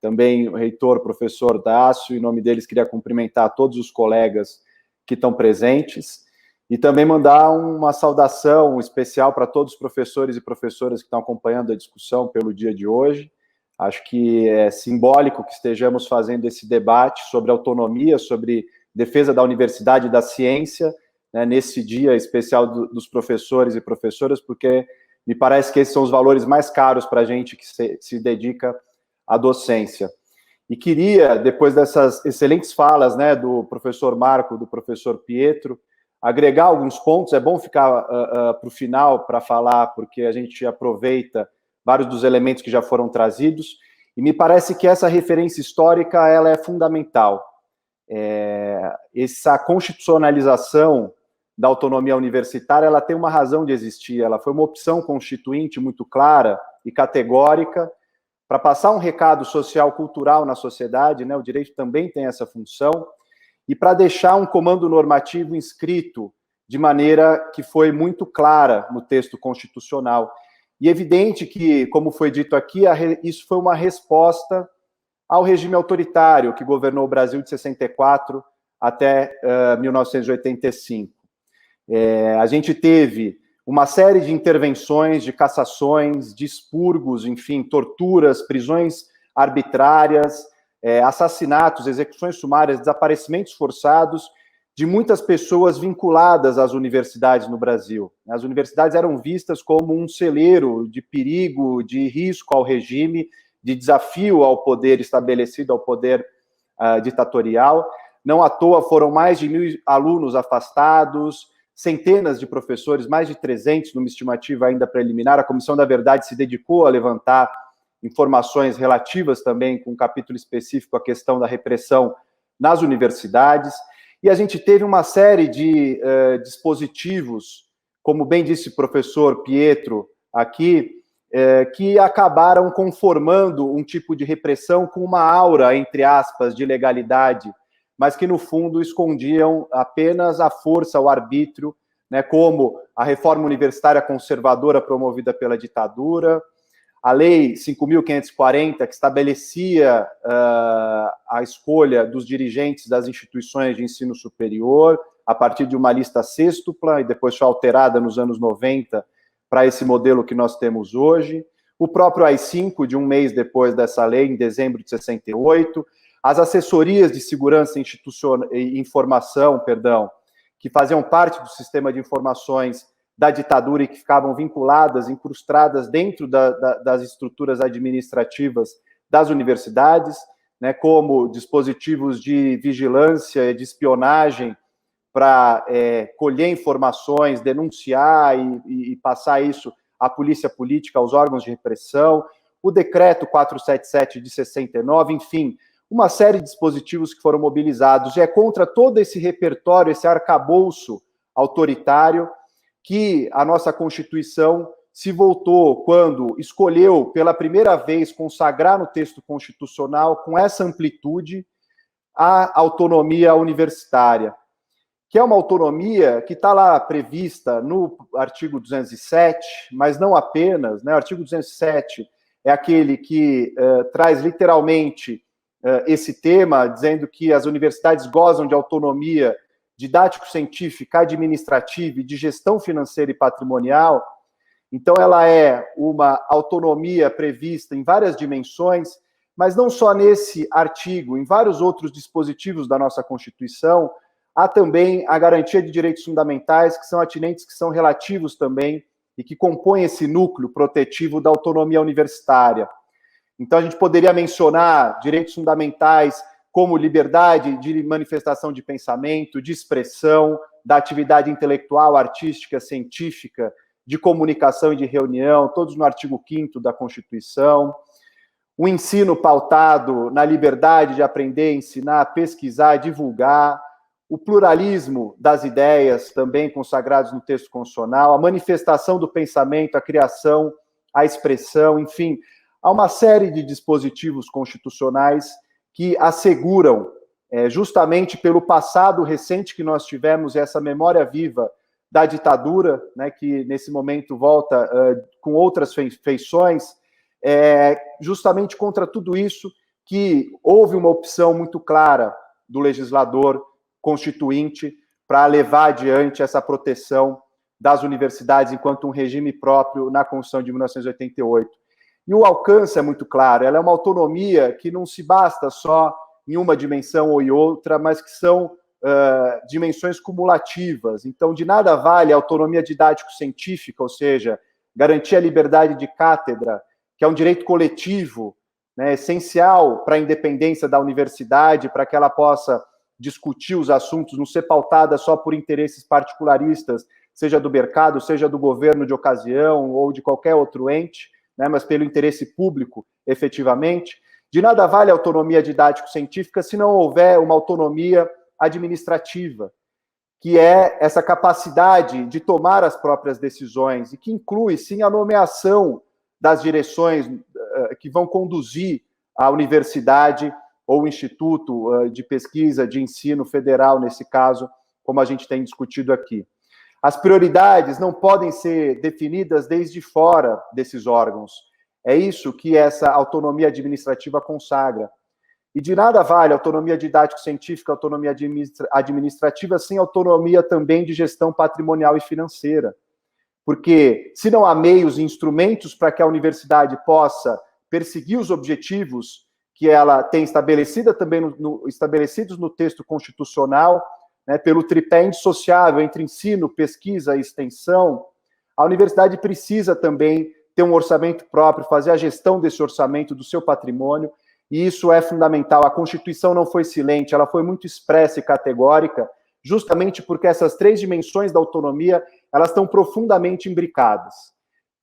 também o reitor, professor Dácio. Em nome deles, queria cumprimentar todos os colegas que estão presentes e também mandar uma saudação especial para todos os professores e professoras que estão acompanhando a discussão pelo dia de hoje. Acho que é simbólico que estejamos fazendo esse debate sobre autonomia, sobre defesa da universidade e da ciência, né, nesse dia especial dos professores e professoras, porque me parece que esses são os valores mais caros para a gente que se dedica à docência. E queria, depois dessas excelentes falas, né, do professor Marco, do professor Pietro, agregar alguns pontos. É bom ficar para o final para falar, porque a gente aproveita vários dos elementos que já foram trazidos, e me parece que essa referência histórica ela é fundamental. Essa constitucionalização da autonomia universitária, ela tem uma razão de existir, ela foi uma opção constituinte muito clara e categórica para passar um recado social, cultural na sociedade, né? O direito também tem essa função, e para deixar um comando normativo inscrito de maneira que foi muito clara no texto constitucional. E é evidente que, como foi dito aqui, isso foi uma resposta ao regime autoritário que governou o Brasil de 64 até 1985. A gente teve uma série de intervenções, de cassações, de expurgos, enfim, torturas, prisões arbitrárias, assassinatos, execuções sumárias, desaparecimentos forçados de muitas pessoas vinculadas às universidades no Brasil. As universidades eram vistas como um celeiro de perigo, de risco ao regime, de desafio ao poder estabelecido, ao poder ditatorial. Não à toa foram mais de 1.000 alunos afastados, centenas de professores, mais de 300 numa estimativa ainda preliminar. A Comissão da Verdade se dedicou a levantar informações relativas também, com um capítulo específico, à questão da repressão nas universidades. E a gente teve uma série de dispositivos, como bem disse o professor Pietro aqui, que acabaram conformando um tipo de repressão com uma aura, entre aspas, de legalidade, mas que, no fundo, escondiam apenas a força, o arbítrio, né, como a reforma universitária conservadora promovida pela ditadura, a Lei 5.540, que estabelecia a escolha dos dirigentes das instituições de ensino superior, a partir de uma lista sêxtupla, e depois foi alterada nos anos 90 para esse modelo que nós temos hoje. O próprio AI-5, de um mês depois dessa lei, em dezembro de 68, as assessorias de segurança institucional e informação, que faziam parte do sistema de informações da ditadura e que ficavam vinculadas, incrustadas dentro das estruturas administrativas das universidades, né, como dispositivos de vigilância e de espionagem para colher informações, denunciar e passar isso à polícia política, aos órgãos de repressão, o decreto 477 de 69, enfim, uma série de dispositivos que foram mobilizados. E é contra todo esse repertório, esse arcabouço autoritário, que a nossa Constituição se voltou quando escolheu pela primeira vez consagrar no texto constitucional, com essa amplitude, a autonomia universitária, que é uma autonomia que está lá prevista no artigo 207, mas não apenas, né? O artigo 207 é aquele que traz literalmente esse tema, dizendo que as universidades gozam de autonomia didático-científica, administrativa e de gestão financeira e patrimonial. Então, ela é uma autonomia prevista em várias dimensões, mas não só nesse artigo, em vários outros dispositivos da nossa Constituição, há também a garantia de direitos fundamentais, que são atinentes, que são relativos também, e que compõem esse núcleo protetivo da autonomia universitária. Então, a gente poderia mencionar direitos fundamentais como liberdade de manifestação de pensamento, de expressão, da atividade intelectual, artística, científica, de comunicação e de reunião, todos no artigo 5º da Constituição. O ensino pautado na liberdade de aprender, ensinar, pesquisar, divulgar. O pluralismo das ideias, também consagrados no texto constitucional. A manifestação do pensamento, a criação, a expressão, enfim. Há uma série de dispositivos constitucionais que asseguram, justamente pelo passado recente que nós tivemos, essa memória viva da ditadura, né, que nesse momento volta com outras feições, justamente contra tudo isso que houve uma opção muito clara do legislador constituinte para levar adiante essa proteção das universidades enquanto um regime próprio na Constituição de 1988. E o alcance é muito claro, ela é uma autonomia que não se basta só em uma dimensão ou em outra, mas que são dimensões cumulativas. Então, de nada vale a autonomia didático-científica, ou seja, garantir a liberdade de cátedra, que é um direito coletivo, né, essencial para a independência da universidade, para que ela possa discutir os assuntos, não ser pautada só por interesses particularistas, seja do mercado, seja do governo de ocasião ou de qualquer outro ente, né, mas pelo interesse público, efetivamente. De nada vale a autonomia didático-científica se não houver uma autonomia administrativa, que é essa capacidade de tomar as próprias decisões e que inclui, sim, a nomeação das direções que vão conduzir a universidade ou o Instituto de Pesquisa de Ensino Federal, nesse caso, como a gente tem discutido aqui. As prioridades não podem ser definidas desde fora desses órgãos. É isso que essa autonomia administrativa consagra. E de nada vale autonomia didático-científica, autonomia administrativa, sem autonomia também de gestão patrimonial e financeira. Porque se não há meios e instrumentos para que a universidade possa perseguir os objetivos que ela tem estabelecida também estabelecidos no texto constitucional, né, pelo tripé indissociável entre ensino, pesquisa e extensão, a universidade precisa também ter um orçamento próprio, fazer a gestão desse orçamento, do seu patrimônio, e isso é fundamental. A Constituição não foi silente, ela foi muito expressa e categórica, justamente porque essas três dimensões da autonomia, elas estão profundamente imbricadas,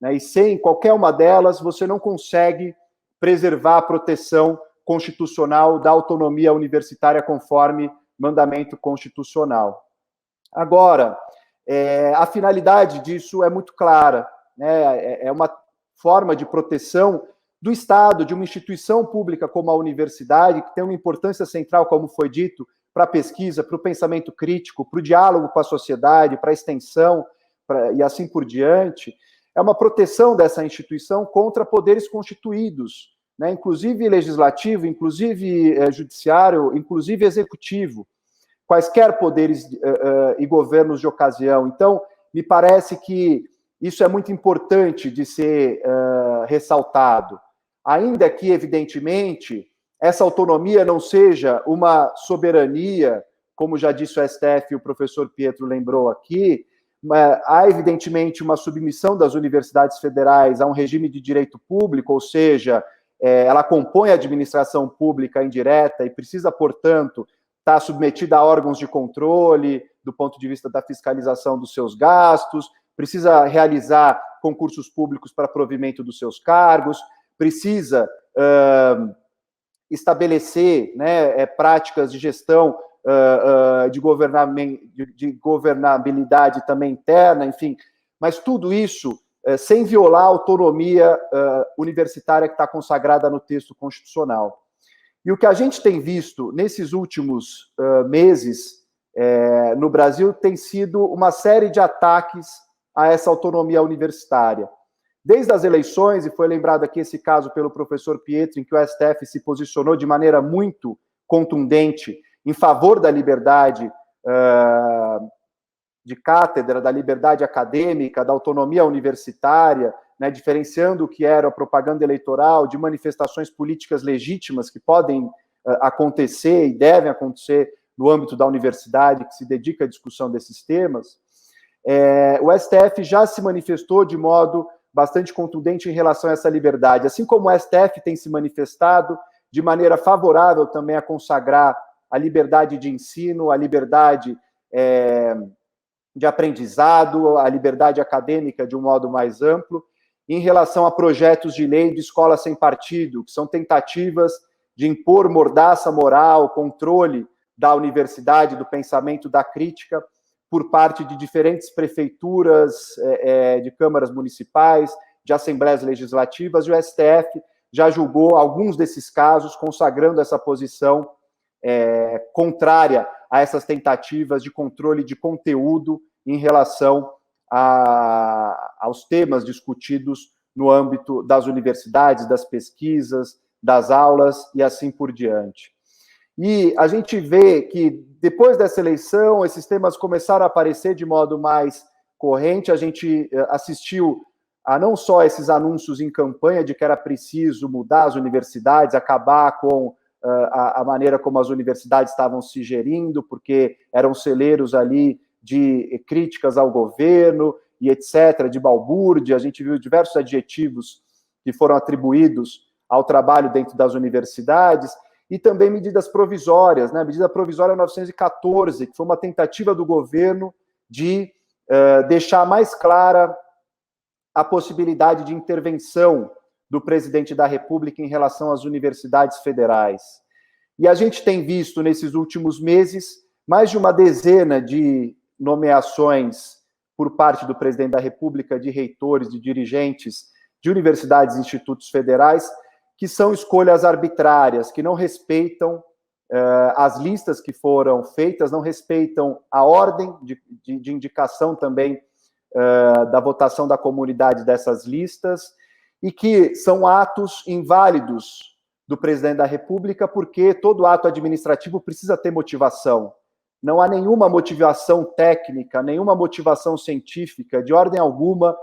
né, e sem qualquer uma delas, você não consegue preservar a proteção constitucional da autonomia universitária conforme mandamento constitucional. Agora, a finalidade disso é muito clara, né? É uma forma de proteção do Estado, de uma instituição pública como a universidade, que tem uma importância central, como foi dito, para a pesquisa, para o pensamento crítico, para o diálogo com a sociedade, para a extensão, e assim por diante. É uma proteção dessa instituição contra poderes constituídos, né, inclusive legislativo, inclusive judiciário, inclusive executivo, quaisquer poderes e governos de ocasião. Então, me parece que isso é muito importante de ser ressaltado, ainda que, evidentemente, essa autonomia não seja uma soberania, como já disse o STF e o professor Pietro lembrou aqui, mas há, evidentemente, uma submissão das universidades federais a um regime de direito público, ou seja, ela compõe a administração pública indireta e precisa, portanto, estar submetida a órgãos de controle do ponto de vista da fiscalização dos seus gastos, precisa realizar concursos públicos para provimento dos seus cargos, precisa estabelecer, né, práticas de gestão de governabilidade também interna, enfim, mas tudo isso sem violar a autonomia universitária que está consagrada no texto constitucional. E o que a gente tem visto nesses últimos meses no Brasil tem sido uma série de ataques a essa autonomia universitária. Desde as eleições, e foi lembrado aqui esse caso pelo professor Pietro, em que o STF se posicionou de maneira muito contundente em favor da liberdade de cátedra, da liberdade acadêmica, da autonomia universitária, né, diferenciando o que era a propaganda eleitoral de manifestações políticas legítimas que podem acontecer e devem acontecer no âmbito da universidade, que se dedica à discussão desses temas. O STF já se manifestou de modo bastante contundente em relação a essa liberdade, assim como o STF tem se manifestado de maneira favorável também a consagrar a liberdade de ensino, a liberdade de aprendizado, a liberdade acadêmica de um modo mais amplo, em relação a projetos de lei de escola sem partido, que são tentativas de impor mordaça moral, controle da universidade, do pensamento, da crítica, por parte de diferentes prefeituras, de câmaras municipais, de assembleias legislativas, e o STF já julgou alguns desses casos, consagrando essa posição contrária a essas tentativas de controle de conteúdo em relação aos temas discutidos no âmbito das universidades, das pesquisas, das aulas e assim por diante. E a gente vê que, depois dessa eleição, esses temas começaram a aparecer de modo mais corrente. A gente assistiu a não só esses anúncios em campanha de que era preciso mudar as universidades, acabar com a maneira como as universidades estavam se gerindo, porque eram celeiros ali de críticas ao governo e etc., de balbúrdia. A gente viu diversos adjetivos que foram atribuídos ao trabalho dentro das universidades, e também medidas provisórias, né? A medida provisória 914, que foi uma tentativa do governo de deixar mais clara a possibilidade de intervenção do presidente da República em relação às universidades federais. E a gente tem visto, nesses últimos meses, mais de uma dezena de nomeações por parte do presidente da República, de reitores, de dirigentes de universidades e institutos federais, que são escolhas arbitrárias, que não respeitam as listas que foram feitas, não respeitam a ordem de indicação também da votação da comunidade dessas listas, e que são atos inválidos do presidente da República, porque todo ato administrativo precisa ter motivação. Não há nenhuma motivação técnica, nenhuma motivação científica, de ordem alguma,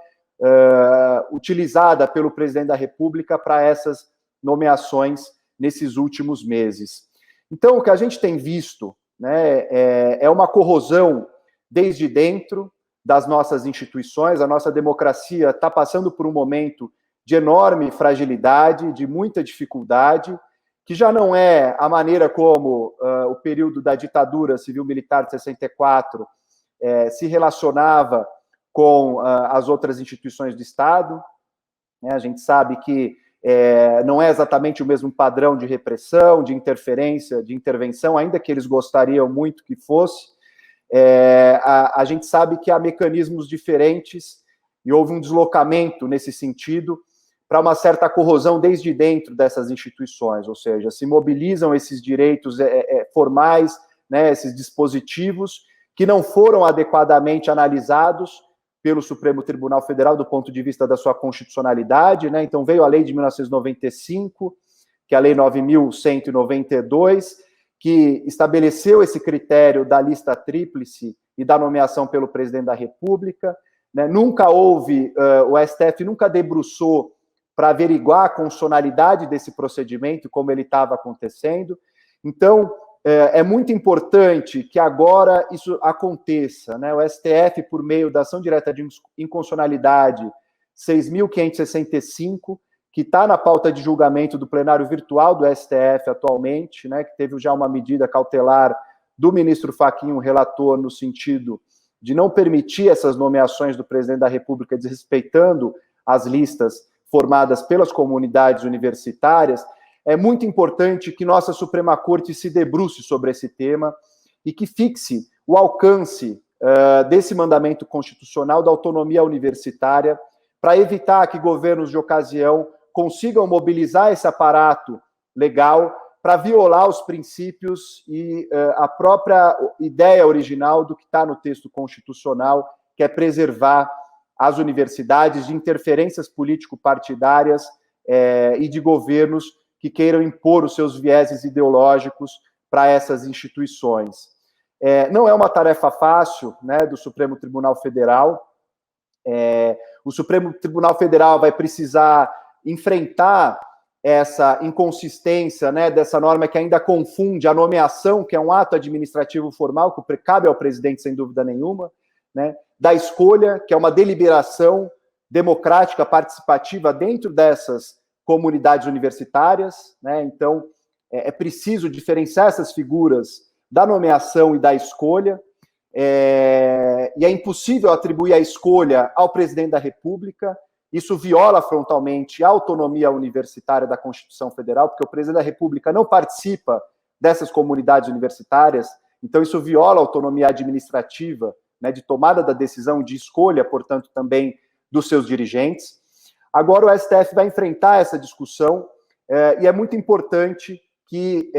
utilizada pelo presidente da República para essas nomeações nesses últimos meses. Então, o que a gente tem visto, né, é uma corrosão desde dentro das nossas instituições. A nossa democracia está passando por um momento de enorme fragilidade, de muita dificuldade, que já não é a maneira como o período da ditadura civil-militar de 64 se relacionava com as outras instituições do Estado. A gente sabe que não é exatamente o mesmo padrão de repressão, de interferência, de intervenção, ainda que eles gostariam muito que fosse. A gente sabe que há mecanismos diferentes e houve um deslocamento nesse sentido para uma certa corrosão desde dentro dessas instituições, ou seja, se mobilizam esses direitos formais, né, esses dispositivos que não foram adequadamente analisados pelo Supremo Tribunal Federal do ponto de vista da sua constitucionalidade, né? Então veio a lei de 1995, que é a lei 9.192, que estabeleceu esse critério da lista tríplice e da nomeação pelo presidente da República, né? Nunca houve, o STF nunca debruçou para averiguar a constitucionalidade desse procedimento, como ele estava acontecendo. Então, é muito importante que agora isso aconteça, né? O STF, por meio da ação direta de inconstitucionalidade 6.565, que está na pauta de julgamento do plenário virtual do STF atualmente, né, que teve já uma medida cautelar do ministro Fachin, um relator, no sentido de não permitir essas nomeações do presidente da República, desrespeitando as listas formadas pelas comunidades universitárias. É muito importante que nossa Suprema Corte se debruce sobre esse tema e que fixe o alcance desse mandamento constitucional da autonomia universitária para evitar que governos de ocasião consigam mobilizar esse aparato legal para violar os princípios e a própria ideia original do que está no texto constitucional, que é preservar as universidades de interferências político-partidárias e de governos que queiram impor os seus vieses ideológicos para essas instituições. Não é uma tarefa fácil, né, do Supremo Tribunal Federal. O Supremo Tribunal Federal vai precisar enfrentar essa inconsistência, né, dessa norma que ainda confunde a nomeação, que é um ato administrativo formal, que cabe ao presidente, sem dúvida nenhuma, né, da escolha, que é uma deliberação democrática, participativa dentro dessas comunidades universitárias, né? Então, é preciso diferenciar essas figuras da nomeação e da escolha, e é impossível atribuir a escolha ao presidente da República. Isso viola frontalmente a autonomia universitária da Constituição Federal, porque o presidente da República não participa dessas comunidades universitárias, então isso viola a autonomia administrativa, né, de tomada da decisão, de escolha, portanto, também dos seus dirigentes. Agora o STF vai enfrentar essa discussão, e é muito importante que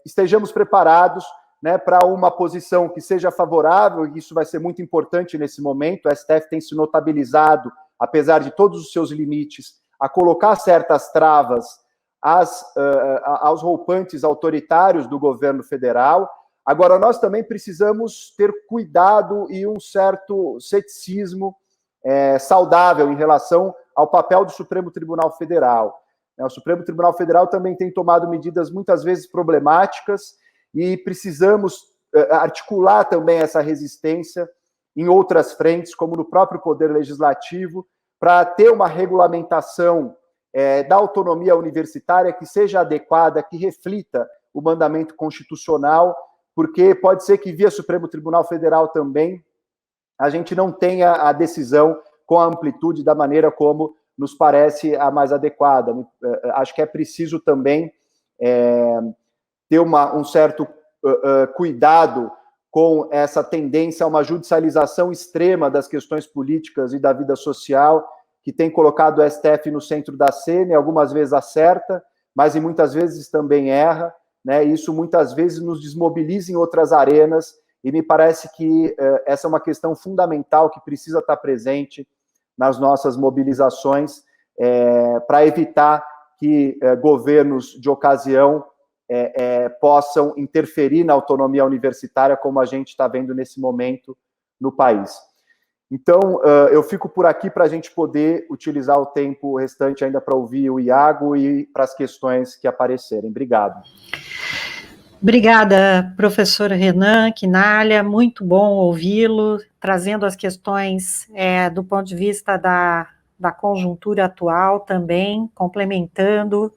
estejamos preparados, né, para uma posição que seja favorável, e isso vai ser muito importante nesse momento. O STF tem se notabilizado, apesar de todos os seus limites, a colocar certas travas aos rompantes autoritários do governo federal. Agora, nós também precisamos ter cuidado e um certo ceticismo saudável em relação ao papel do Supremo Tribunal Federal. O Supremo Tribunal Federal também tem tomado medidas muitas vezes problemáticas e precisamos articular também essa resistência em outras frentes, como no próprio Poder Legislativo, para ter uma regulamentação da autonomia universitária que seja adequada, que reflita o mandamento constitucional, porque pode ser que via Supremo Tribunal Federal também a gente não tenha a decisão com a amplitude da maneira como nos parece a mais adequada. Acho que é preciso também ter um certo cuidado com essa tendência a uma judicialização extrema das questões políticas e da vida social, que tem colocado o STF no centro da cena, e algumas vezes acerta, mas e muitas vezes também erra, né? Isso muitas vezes nos desmobiliza em outras arenas, e me parece que essa é uma questão fundamental que precisa estar presente nas nossas mobilizações, para evitar que governos de ocasião possam interferir na autonomia universitária, como a gente está vendo nesse momento no país. Então, eu fico por aqui para a gente poder utilizar o tempo restante ainda para ouvir o Iago e para as questões que aparecerem. Obrigado. Obrigada, professor Renan Quinalha, muito bom ouvi-lo, trazendo as questões do ponto de vista da conjuntura atual também, complementando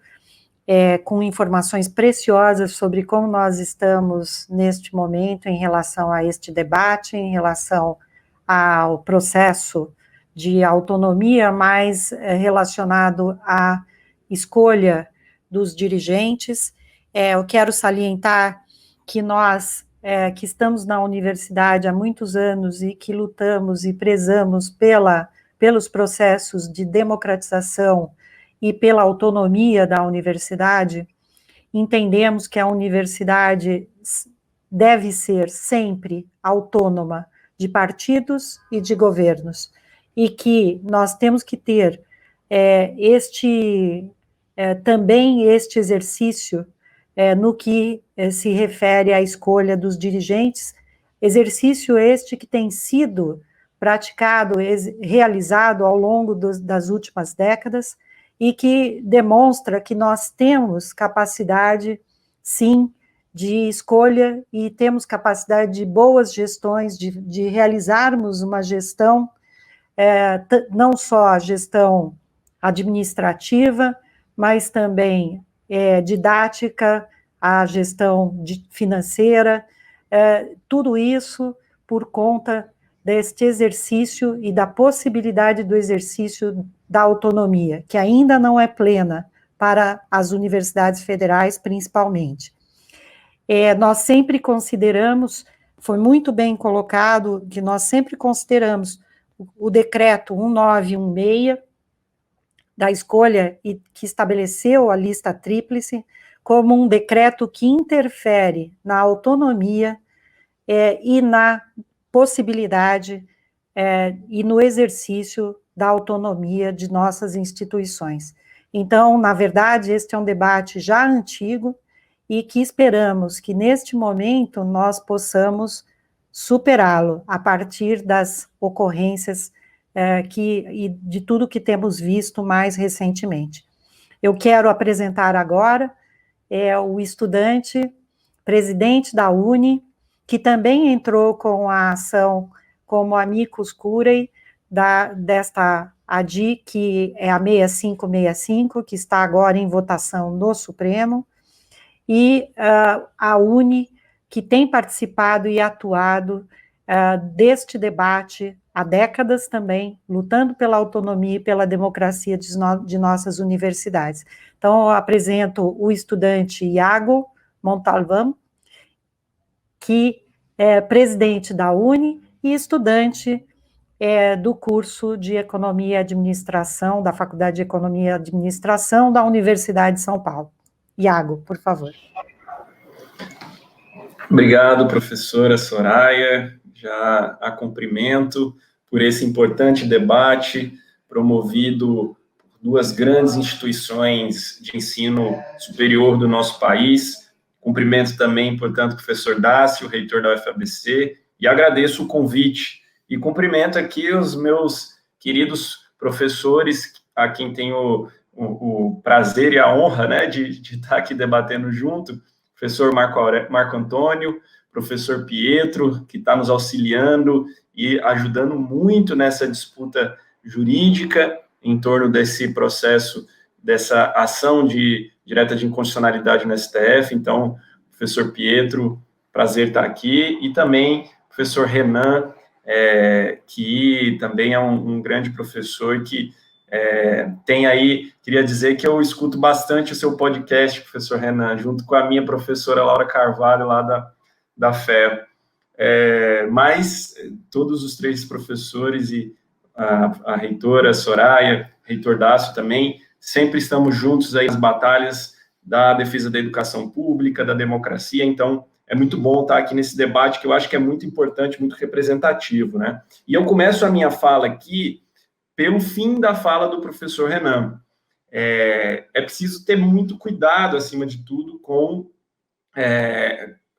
com informações preciosas sobre como nós estamos neste momento em relação a este debate, em relação ao processo de autonomia mais relacionado à escolha dos dirigentes. Eu quero salientar que nós, que estamos na universidade há muitos anos e que lutamos e prezamos pelos processos de democratização e pela autonomia da universidade, entendemos que a universidade deve ser sempre autônoma de partidos e de governos, e que nós temos que ter também este exercício no que se refere à escolha dos dirigentes, exercício este que tem sido praticado, realizado ao longo das últimas décadas, e que demonstra que nós temos capacidade, sim, de escolha, e temos capacidade de boas gestões, de realizarmos uma gestão, não só a gestão administrativa, mas também didática, a gestão financeira, tudo isso por conta deste exercício e da possibilidade do exercício da autonomia, que ainda não é plena para as universidades federais, principalmente. Nós sempre consideramos, foi muito bem colocado, que nós sempre consideramos o decreto 1916, da escolha e que estabeleceu a lista tríplice como um decreto que interfere na autonomia e na possibilidade e no exercício da autonomia de nossas instituições. Então, na verdade, este é um debate já antigo e que esperamos que, neste momento, nós possamos superá-lo a partir das ocorrências e de tudo que temos visto mais recentemente. Eu quero apresentar agora o estudante, presidente da UNE, que também entrou com a ação como amicus curiae desta ADI, que é a 6565, que está agora em votação no Supremo, e a UNE, que tem participado e atuado deste debate há décadas também, lutando pela autonomia e pela democracia de nossas universidades. Então, eu apresento o estudante Iago Montalvão, que é presidente da UNE e estudante do curso de Economia e Administração, da Faculdade de Economia e Administração da Universidade de São Paulo. Iago, por favor. Obrigado, professora Soraya. Já a cumprimento por esse importante debate promovido por duas grandes instituições de ensino superior do nosso país. Cumprimento também, portanto, o professor Dácio, reitor da UFABC, e agradeço o convite. E cumprimento aqui os meus queridos professores, a quem tenho o prazer e a honra, né, de estar aqui debatendo junto, professor Marco Antônio, professor Pietro, que está nos auxiliando e ajudando muito nessa disputa jurídica em torno desse processo, dessa ação direta de inconstitucionalidade no STF. Então, professor Pietro, prazer estar aqui, e também professor Renan, que também é um grande professor que tem aí, queria dizer que eu escuto bastante o seu podcast, professor Renan, junto com a minha professora Laura Carvalho, lá da FEA. Mas todos os três professores e a reitora Soraya, reitor Dácio também, sempre estamos juntos aí nas batalhas da defesa da educação pública, da democracia. Então, é muito bom estar aqui nesse debate, que eu acho que é muito importante, muito representativo, né? E eu começo a minha fala aqui pelo fim da fala do professor Renan. É preciso ter muito cuidado, acima de tudo, com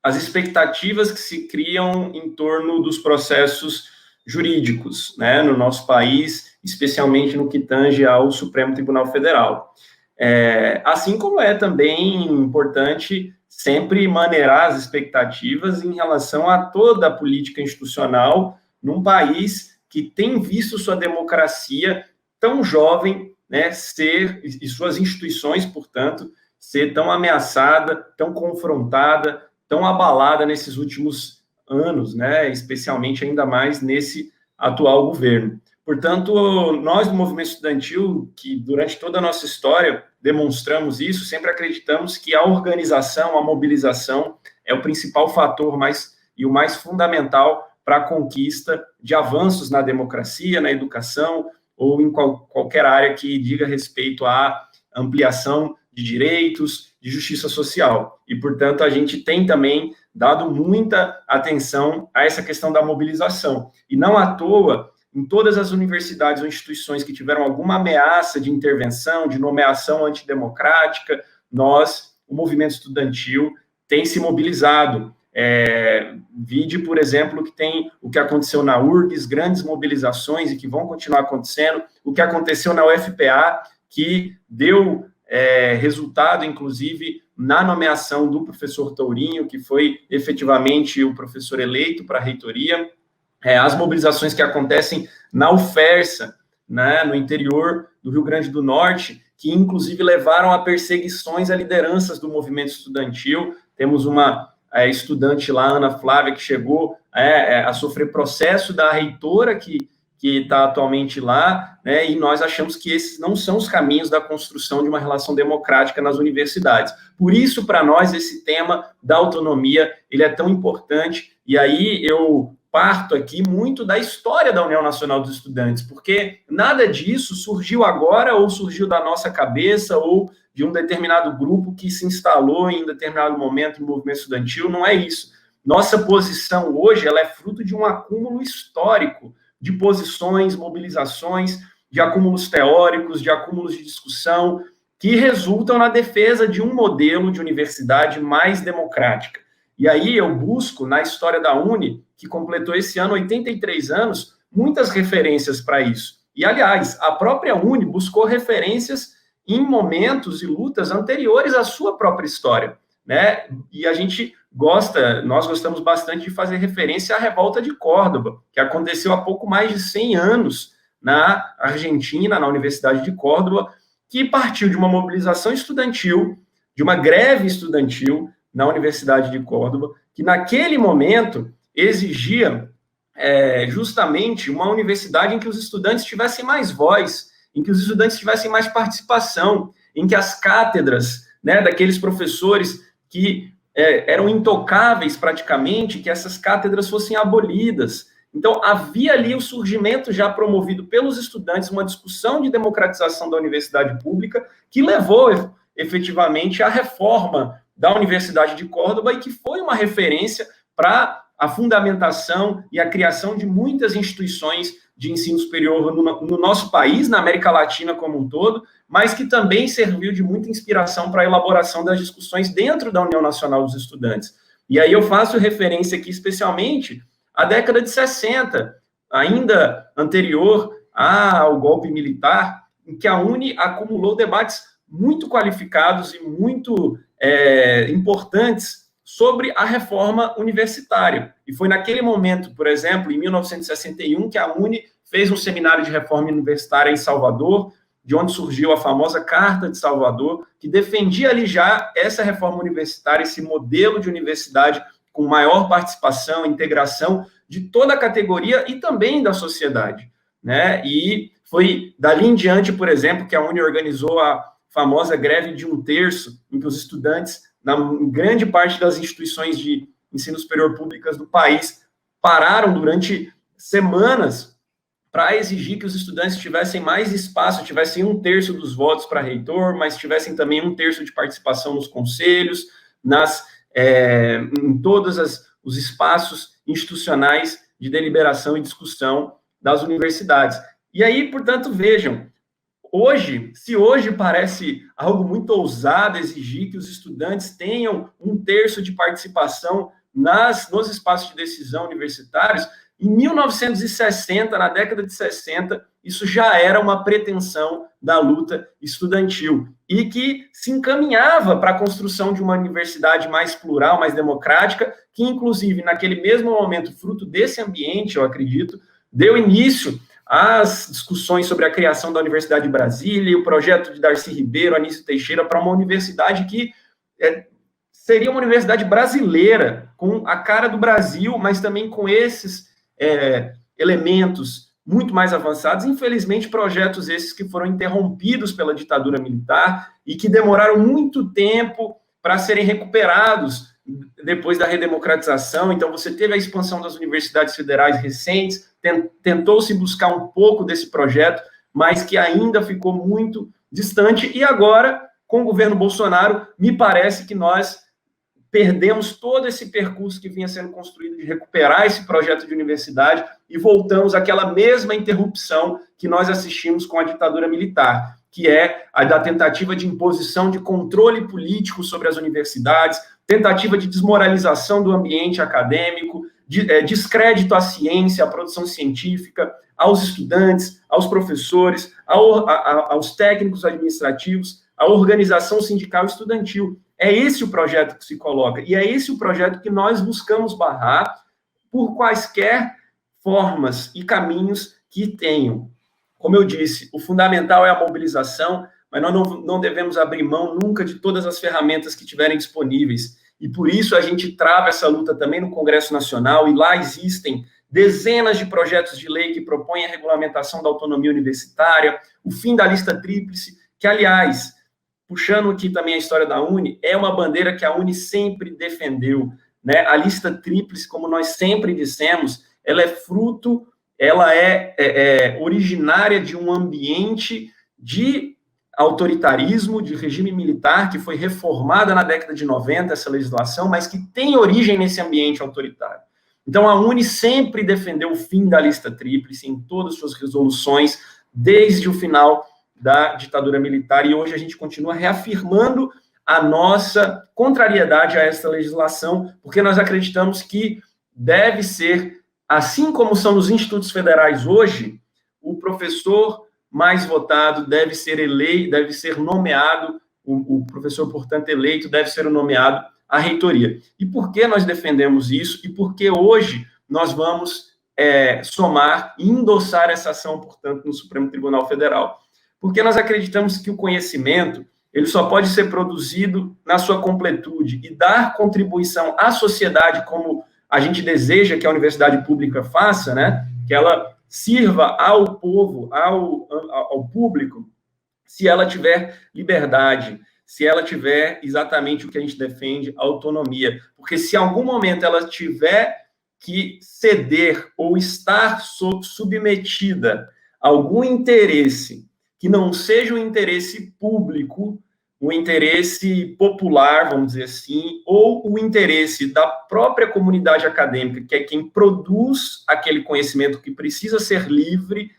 as expectativas que se criam em torno dos processos jurídicos, né, no nosso país, especialmente no que tange ao Supremo Tribunal Federal. Assim como é também importante sempre maneirar as expectativas em relação a toda a política institucional num país que tem visto sua democracia tão jovem, né, e suas instituições, portanto, ser tão ameaçada, tão confrontada, tão abalada nesses últimos anos, né, especialmente ainda mais nesse atual governo. Portanto, nós do movimento estudantil, que durante toda a nossa história demonstramos isso, sempre acreditamos que a organização, a mobilização é o principal fator e o mais fundamental para a conquista de avanços na democracia, na educação ou em qualquer área que diga respeito à ampliação de direitos, de justiça social. E, portanto, a gente tem também dado muita atenção a essa questão da mobilização. E não à toa, em todas as universidades ou instituições que tiveram alguma ameaça de intervenção, de nomeação antidemocrática, o movimento estudantil, tem se mobilizado. Vide, por exemplo, que tem o que aconteceu na URGS, grandes mobilizações e que vão continuar acontecendo, o que aconteceu na UFPA, que deu resultado, inclusive, na nomeação do professor Tourinho, que foi efetivamente o professor eleito para a reitoria, as mobilizações que acontecem na UFERSA, né, no interior do Rio Grande do Norte, que inclusive levaram a perseguições a lideranças do movimento estudantil. Temos uma estudante lá, Ana Flávia, que chegou a sofrer processo da reitora que está atualmente lá, né, e nós achamos que esses não são os caminhos da construção de uma relação democrática nas universidades. Por isso, para nós, esse tema da autonomia, ele é tão importante, e aí eu parto aqui muito da história da União Nacional dos Estudantes, porque nada disso surgiu agora ou surgiu da nossa cabeça ou de um determinado grupo que se instalou em determinado momento no movimento estudantil, não é isso. Nossa posição hoje, ela é fruto de um acúmulo histórico de posições, mobilizações, de acúmulos teóricos, de acúmulos de discussão, que resultam na defesa de um modelo de universidade mais democrática. E aí eu busco, na história da UNE, que completou esse ano 83 anos, muitas referências para isso. E, aliás, a própria UNE buscou referências em momentos e lutas anteriores à sua própria história, né? E a gente nós gostamos bastante de fazer referência à Revolta de Córdoba, que aconteceu há pouco mais de 100 anos na Argentina, na Universidade de Córdoba, que partiu de uma mobilização estudantil, de uma greve estudantil na Universidade de Córdoba, que naquele momento exigia justamente uma universidade em que os estudantes tivessem mais voz, em que os estudantes tivessem mais participação, em que as cátedras, né, daqueles professores que eram intocáveis praticamente, que essas cátedras fossem abolidas. Então, havia ali o surgimento já promovido pelos estudantes, uma discussão de democratização da universidade pública, que levou efetivamente à reforma da Universidade de Córdoba e que foi uma referência para a fundamentação e a criação de muitas instituições de ensino superior no nosso país, na América Latina como um todo, mas que também serviu de muita inspiração para a elaboração das discussões dentro da União Nacional dos Estudantes. E aí eu faço referência aqui especialmente à década de 60, ainda anterior ao golpe militar, em que a UNE acumulou debates muito qualificados e muito importantes sobre a reforma universitária. E foi naquele momento, por exemplo, em 1961, que a UNE fez um seminário de reforma universitária em Salvador, de onde surgiu a famosa Carta de Salvador, que defendia ali já essa reforma universitária, esse modelo de universidade com maior participação, integração de toda a categoria e também da sociedade, né? E foi dali em diante, por exemplo, que a UNE organizou a famosa greve de 1/3, em que os estudantes, na grande parte das instituições de ensino superior públicas do país, pararam durante semanas para exigir que os estudantes tivessem mais espaço, tivessem 1/3 dos votos para reitor, mas tivessem também 1/3 de participação nos conselhos, em todos os espaços institucionais de deliberação e discussão das universidades. E aí, portanto, vejam, se hoje parece algo muito ousado exigir que os estudantes tenham 1/3 de participação nos espaços de decisão universitários, em 1960, na década de 60, isso já era uma pretensão da luta estudantil e que se encaminhava para a construção de uma universidade mais plural, mais democrática, que, inclusive, naquele mesmo momento, fruto desse ambiente, eu acredito, deu início às discussões sobre a criação da Universidade de Brasília e o projeto de Darcy Ribeiro, Anísio Teixeira, para uma universidade que seria uma universidade brasileira, com a cara do Brasil, mas também com esses elementos muito mais avançados. Infelizmente, projetos esses que foram interrompidos pela ditadura militar e que demoraram muito tempo para serem recuperados depois da redemocratização. Então, você teve a expansão das universidades federais recentes, tentou-se buscar um pouco desse projeto, mas que ainda ficou muito distante. E agora, com o governo Bolsonaro, me parece que nós perdemos todo esse percurso que vinha sendo construído de recuperar esse projeto de universidade e voltamos àquela mesma interrupção que nós assistimos com a ditadura militar, que é a da tentativa de imposição de controle político sobre as universidades, tentativa de desmoralização do ambiente acadêmico, descrédito à ciência, à produção científica, aos estudantes, aos professores, aos técnicos administrativos, à organização sindical e estudantil. É esse o projeto que se coloca, e é esse o projeto que nós buscamos barrar por quaisquer formas e caminhos que tenham. Como eu disse, o fundamental é a mobilização, mas nós não devemos abrir mão nunca de todas as ferramentas que tiverem disponíveis. E por isso a gente trava essa luta também no Congresso Nacional, e lá existem dezenas de projetos de lei que propõem a regulamentação da autonomia universitária, o fim da lista tríplice, que, aliás, puxando aqui também a história da UNE, é uma bandeira que a UNE sempre defendeu, né? A lista tríplice, como nós sempre dissemos, ela é fruto, ela é originária de um ambiente de autoritarismo, de regime militar, que foi reformada na década de 90, essa legislação, mas que tem origem nesse ambiente autoritário. Então, a UNE sempre defendeu o fim da lista tríplice em todas as suas resoluções, desde o final da ditadura militar, e hoje a gente continua reafirmando a nossa contrariedade a essa legislação, porque nós acreditamos que deve ser, assim como são nos institutos federais hoje, o professor mais votado deve ser eleito, deve ser nomeado, o professor, portanto, eleito, deve ser nomeado à reitoria. E por que nós defendemos isso? E por que hoje nós vamos somar e endossar essa ação, portanto, no Supremo Tribunal Federal? Porque nós acreditamos que o conhecimento, ele só pode ser produzido na sua completude e dar contribuição à sociedade, como a gente deseja que a universidade pública faça, né? Que ela sirva ao povo, ao público, se ela tiver liberdade, se ela tiver exatamente o que a gente defende, autonomia. Porque se em algum momento ela tiver que ceder ou estar submetida a algum interesse que não seja o interesse público, o interesse popular, vamos dizer assim, ou o interesse da própria comunidade acadêmica, que é quem produz aquele conhecimento que precisa ser livre,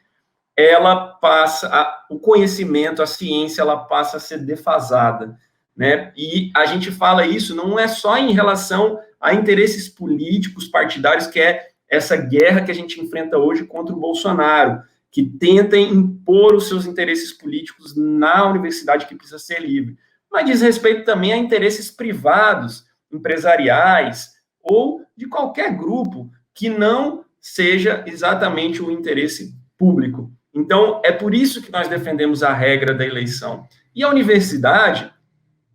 ela passa, o conhecimento, a ciência, ela passa a ser defasada, né? E a gente fala isso não é só em relação a interesses políticos, partidários, que é essa guerra que a gente enfrenta hoje contra o Bolsonaro, que tentem impor os seus interesses políticos na universidade, que precisa ser livre. Mas diz respeito também a interesses privados, empresariais, ou de qualquer grupo que não seja exatamente o interesse público. Então, é por isso que nós defendemos a regra da eleição. E a universidade,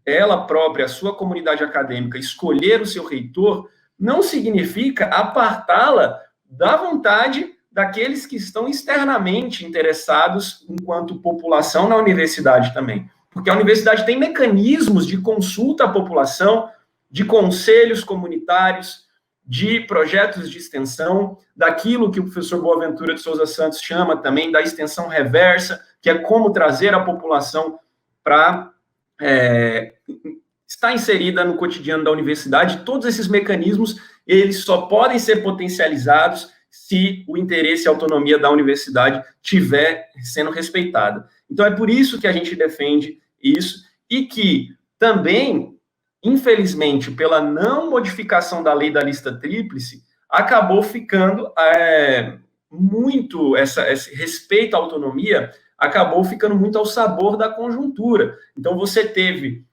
ela própria, a sua comunidade acadêmica, escolher o seu reitor, não significa apartá-la da vontade daqueles que estão externamente interessados enquanto população na universidade também. Porque a universidade tem mecanismos de consulta à população, de conselhos comunitários, de projetos de extensão, daquilo que o professor Boaventura de Souza Santos chama também da extensão reversa, que é como trazer a população para estar inserida no cotidiano da universidade. Todos esses mecanismos, eles só podem ser potencializados se o interesse e a autonomia da universidade estiver sendo respeitada. Então, é por isso que a gente defende isso, e que também, infelizmente, pela não modificação da lei da lista tríplice, acabou ficando muito, esse respeito à autonomia, acabou ficando muito ao sabor da conjuntura. Então, você teve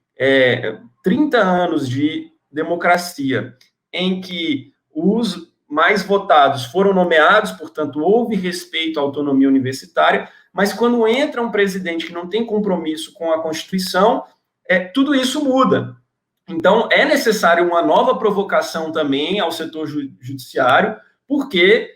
30 anos de democracia, em que os mais votados foram nomeados, portanto, houve respeito à autonomia universitária, mas quando entra um presidente que não tem compromisso com a Constituição, tudo isso muda. Então, é necessário uma nova provocação também ao setor judiciário, porque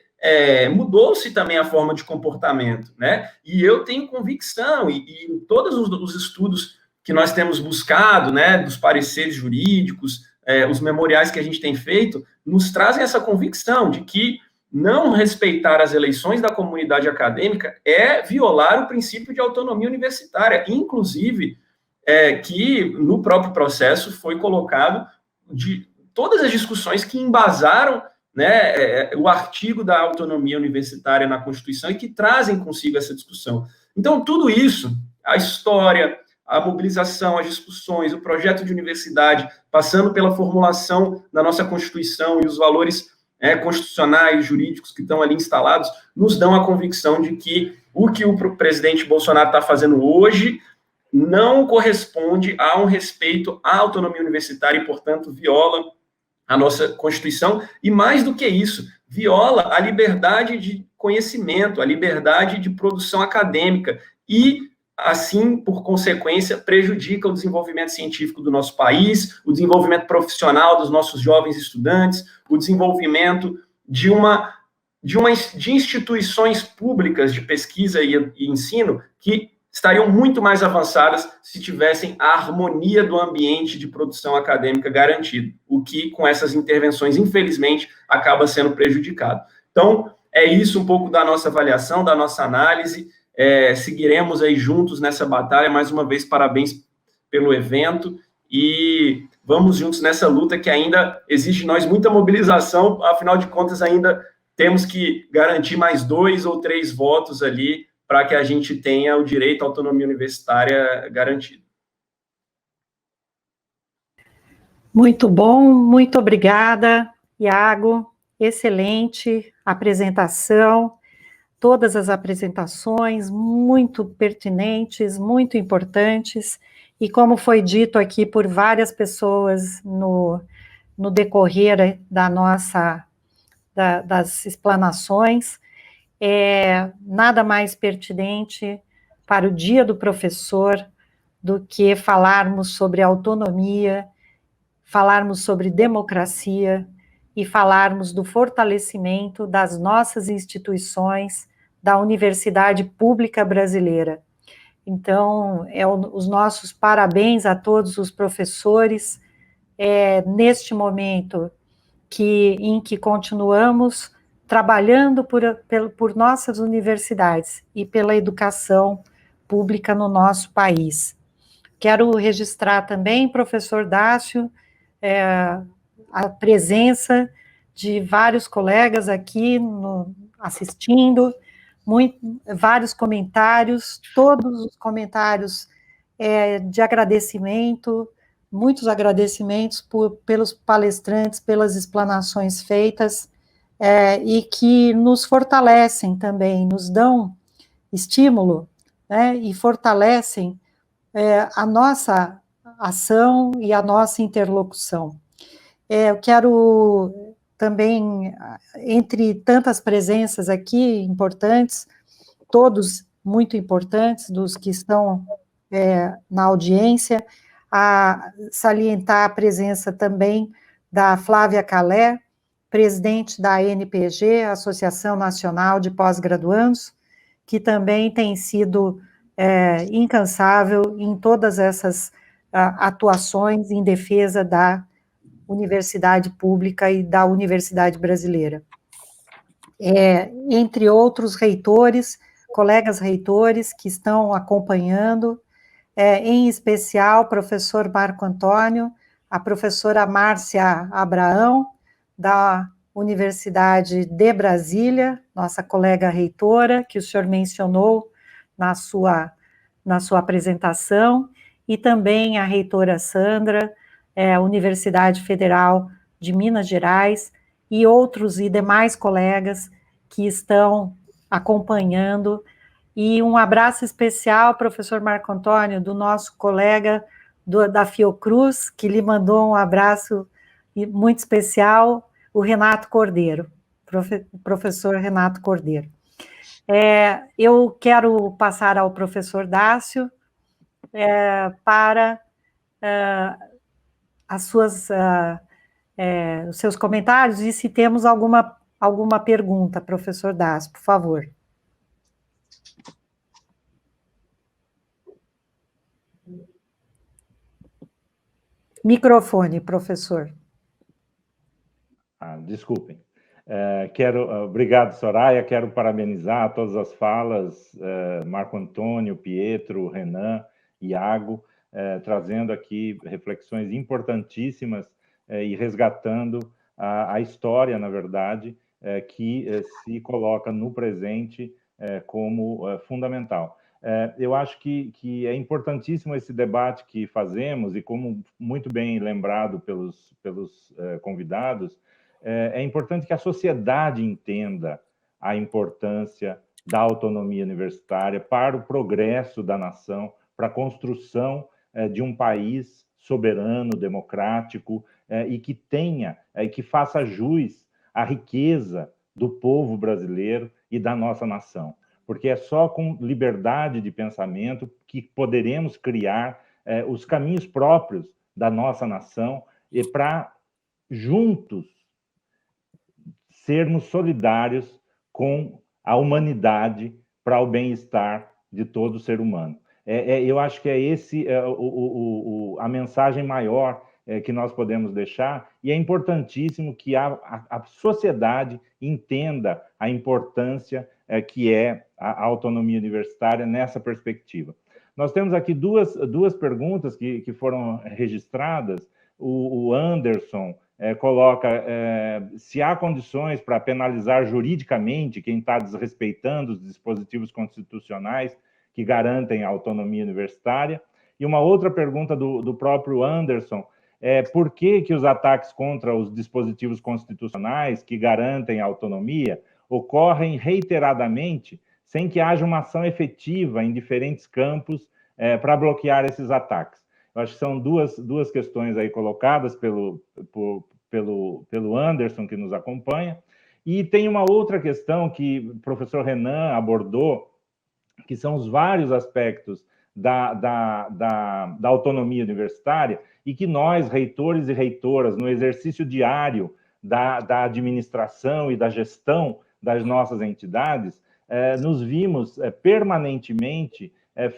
mudou-se também a forma de comportamento, né? E eu tenho convicção, e em todos os estudos que nós temos buscado, né, dos pareceres jurídicos, os memoriais que a gente tem feito, nos trazem essa convicção de que não respeitar as eleições da comunidade acadêmica é violar o princípio de autonomia universitária, inclusive que no próprio processo foi colocado de todas as discussões que embasaram, né, o artigo da autonomia universitária na Constituição e que trazem consigo essa discussão. Então, tudo isso, a história, a mobilização, as discussões, o projeto de universidade, passando pela formulação da nossa Constituição e os valores constitucionais, jurídicos que estão ali instalados, nos dão a convicção de que o presidente Bolsonaro está fazendo hoje não corresponde a um respeito à autonomia universitária e, portanto, viola a nossa Constituição, e mais do que isso, viola a liberdade de conhecimento, a liberdade de produção acadêmica e, assim, por consequência, prejudica o desenvolvimento científico do nosso país, o desenvolvimento profissional dos nossos jovens estudantes, o desenvolvimento de instituições públicas de pesquisa e ensino que estariam muito mais avançadas se tivessem a harmonia do ambiente de produção acadêmica garantido, o que, com essas intervenções, infelizmente, acaba sendo prejudicado. Então, é isso um pouco da nossa avaliação, da nossa análise. Seguiremos aí juntos nessa batalha. Mais uma vez, parabéns pelo evento e vamos juntos nessa luta que ainda exige de nós muita mobilização. Afinal de contas, ainda temos que garantir mais 2 ou 3 votos ali para que a gente tenha o direito à autonomia universitária garantido. Muito bom, muito obrigada, Iago. Excelente apresentação. Todas as apresentações muito pertinentes, muito importantes, e como foi dito aqui por várias pessoas no decorrer das explanações, nada mais pertinente para o Dia do Professor do que falarmos sobre autonomia, falarmos sobre democracia e falarmos do fortalecimento das nossas instituições, da Universidade Pública Brasileira. Então, os nossos parabéns a todos os professores, neste momento em que continuamos trabalhando por nossas universidades e pela educação pública no nosso país. Quero registrar também, professor Dácio, a presença de vários colegas aqui assistindo, vários comentários, todos os comentários de agradecimento, muitos agradecimentos pelos palestrantes, pelas explanações feitas, e que nos fortalecem também, nos dão estímulo, né, e fortalecem a nossa ação e a nossa interlocução. Eu quero também, entre tantas presenças aqui importantes, todos muito importantes, dos que estão na audiência, a salientar a presença também da Flávia Calé, presidente da ANPG, Associação Nacional de Pós-Graduandos, que também tem sido incansável em todas essas atuações em defesa da universidade pública e da universidade brasileira. Entre outros reitores, colegas reitores que estão acompanhando, em especial, professor Marco Antônio, a professora Márcia Abraão, da Universidade de Brasília, nossa colega reitora, que o senhor mencionou na sua apresentação, e também a reitora Sandra, Universidade Federal de Minas Gerais, e outros e demais colegas que estão acompanhando. E um abraço especial, professor Marco Antônio, do nosso colega da Fiocruz, que lhe mandou um abraço muito especial, o Renato Cordeiro, professor Renato Cordeiro. Eu quero passar ao professor Dácio para os seus comentários, e se temos alguma pergunta, professor Dácio, por favor. Microfone, professor. Desculpem. Obrigado, Soraya, quero parabenizar todas as falas, Marco Antônio, Pietro, Renan, Iago, trazendo aqui reflexões importantíssimas e resgatando a história, na verdade, que se coloca no presente como fundamental. Eu acho que é importantíssimo esse debate que fazemos, e como muito bem lembrado pelos convidados, é importante que a sociedade entenda a importância da autonomia universitária para o progresso da nação, para a construção de um país soberano, democrático, e que tenha, que faça jus à riqueza do povo brasileiro e da nossa nação. Porque é só com liberdade de pensamento que poderemos criar os caminhos próprios da nossa nação e para, juntos, sermos solidários com a humanidade para o bem-estar de todo ser humano. Eu acho que é esse a mensagem maior que nós podemos deixar, e é importantíssimo que a sociedade entenda a importância que é a autonomia universitária nessa perspectiva. Nós temos aqui duas perguntas que foram registradas. O Anderson coloca se há condições para penalizar juridicamente quem está desrespeitando os dispositivos constitucionais que garantem a autonomia universitária. E uma outra pergunta do próprio Anderson por que os ataques contra os dispositivos constitucionais que garantem a autonomia ocorrem reiteradamente sem que haja uma ação efetiva em diferentes campos para bloquear esses ataques. Eu acho que são duas questões aí colocadas pelo Anderson, que nos acompanha. E tem uma outra questão que o professor Renan abordou, que são os vários aspectos da autonomia universitária e que nós, reitores e reitoras, no exercício diário da administração e da gestão das nossas entidades, nos vimos permanentemente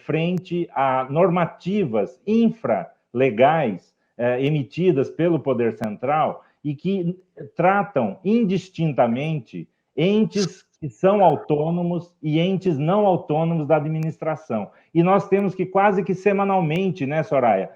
frente a normativas infralegais emitidas pelo Poder Central e que tratam indistintamente entes que são autônomos e entes não autônomos da administração. E nós temos que quase que semanalmente, né, Soraya,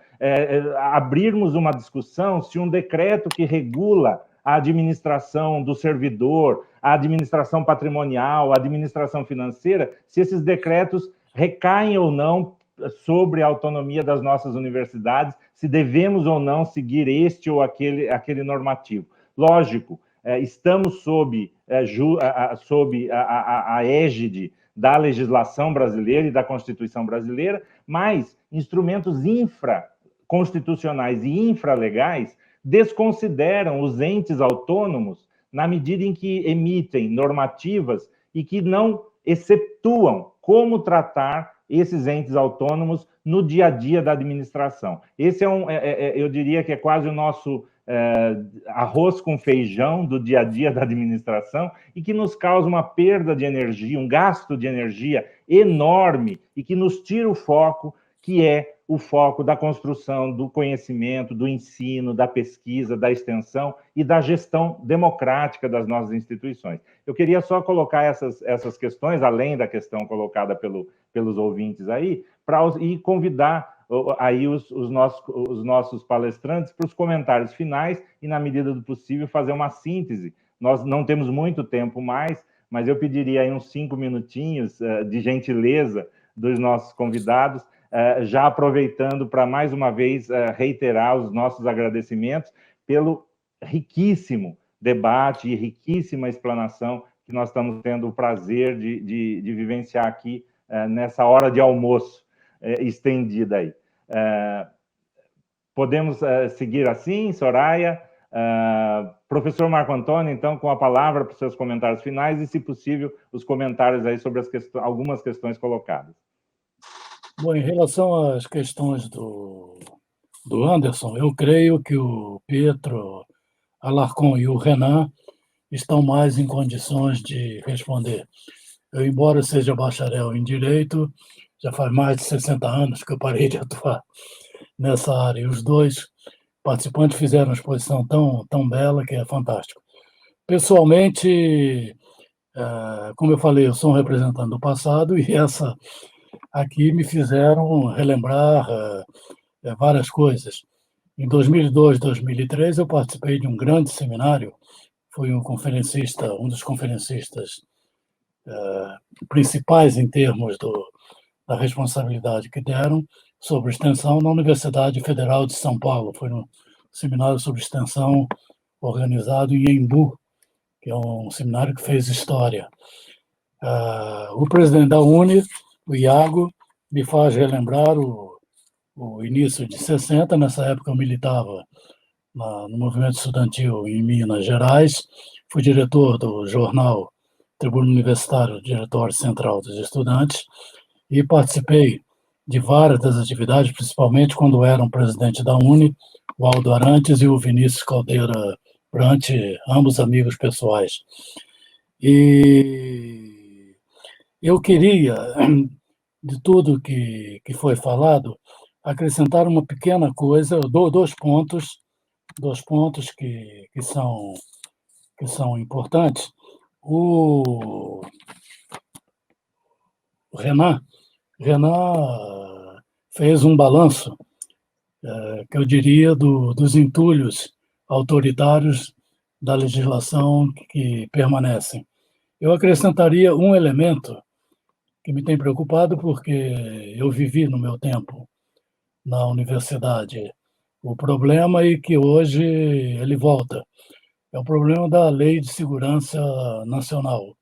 abrirmos uma discussão se um decreto que regula a administração do servidor, a administração patrimonial, a administração financeira, se esses decretos recaem ou não sobre a autonomia das nossas universidades, se devemos ou não seguir este ou aquele normativo. Lógico, estamos sob a égide da legislação brasileira e da Constituição brasileira, mas instrumentos infraconstitucionais e infralegais desconsideram os entes autônomos na medida em que emitem normativas e que não exceptuam como tratar esses entes autônomos no dia a dia da administração. Esse eu diria que é quase o nosso arroz com feijão do dia a dia da administração e que nos causa uma perda de energia, um gasto de energia enorme e que nos tira o foco, que é o foco da construção do conhecimento, do ensino, da pesquisa, da extensão e da gestão democrática das nossas instituições. Eu queria só colocar essas questões, além da questão colocada pelos ouvintes aí, e convidar aí os nossos palestrantes para os comentários finais e, na medida do possível, fazer uma síntese. Nós não temos muito tempo mais, mas eu pediria aí uns 5 minutinhos de gentileza dos nossos convidados, já aproveitando para, mais uma vez, reiterar os nossos agradecimentos pelo riquíssimo debate e riquíssima explanação que nós estamos tendo o prazer de vivenciar aqui nessa hora de almoço estendida aí. Podemos seguir assim, Soraya? Professor Marco Antônio, então, com a palavra para os seus comentários finais e, se possível, os comentários aí sobre algumas questões colocadas. Bom, em relação às questões do Anderson, eu creio que o Pietro Alarcon e o Renan estão mais em condições de responder. Eu, embora seja bacharel em Direito, já faz mais de 60 anos que eu parei de atuar nessa área, e os dois participantes fizeram uma exposição tão bela que é fantástico. Pessoalmente, como eu falei, eu sou um representante do passado e essa aqui me fizeram relembrar várias coisas. Em 2002, 2003, eu participei de um grande seminário, fui um dos conferencistas principais em termos da responsabilidade que deram sobre extensão na Universidade Federal de São Paulo. Foi um seminário sobre extensão organizado em Embu, que é um seminário que fez história. O presidente da UNE, o Iago, me faz relembrar o início de 60, nessa época eu militava no movimento estudantil em Minas Gerais, fui diretor do jornal Tribuna Universitário, Diretório Central dos Estudantes, e participei de várias das atividades, principalmente quando eram presidente da UNE, o Aldo Arantes e o Vinícius Caldeira Brant, ambos amigos pessoais. E eu queria, de tudo que foi falado, acrescentar uma pequena coisa, dois pontos que são importantes. O Renan fez um balanço, que eu diria, dos entulhos autoritários da legislação que permanecem. Eu acrescentaria um elemento que me tem preocupado, porque eu vivi no meu tempo na universidade o problema e que hoje ele volta. É o problema da Lei de Segurança Nacional.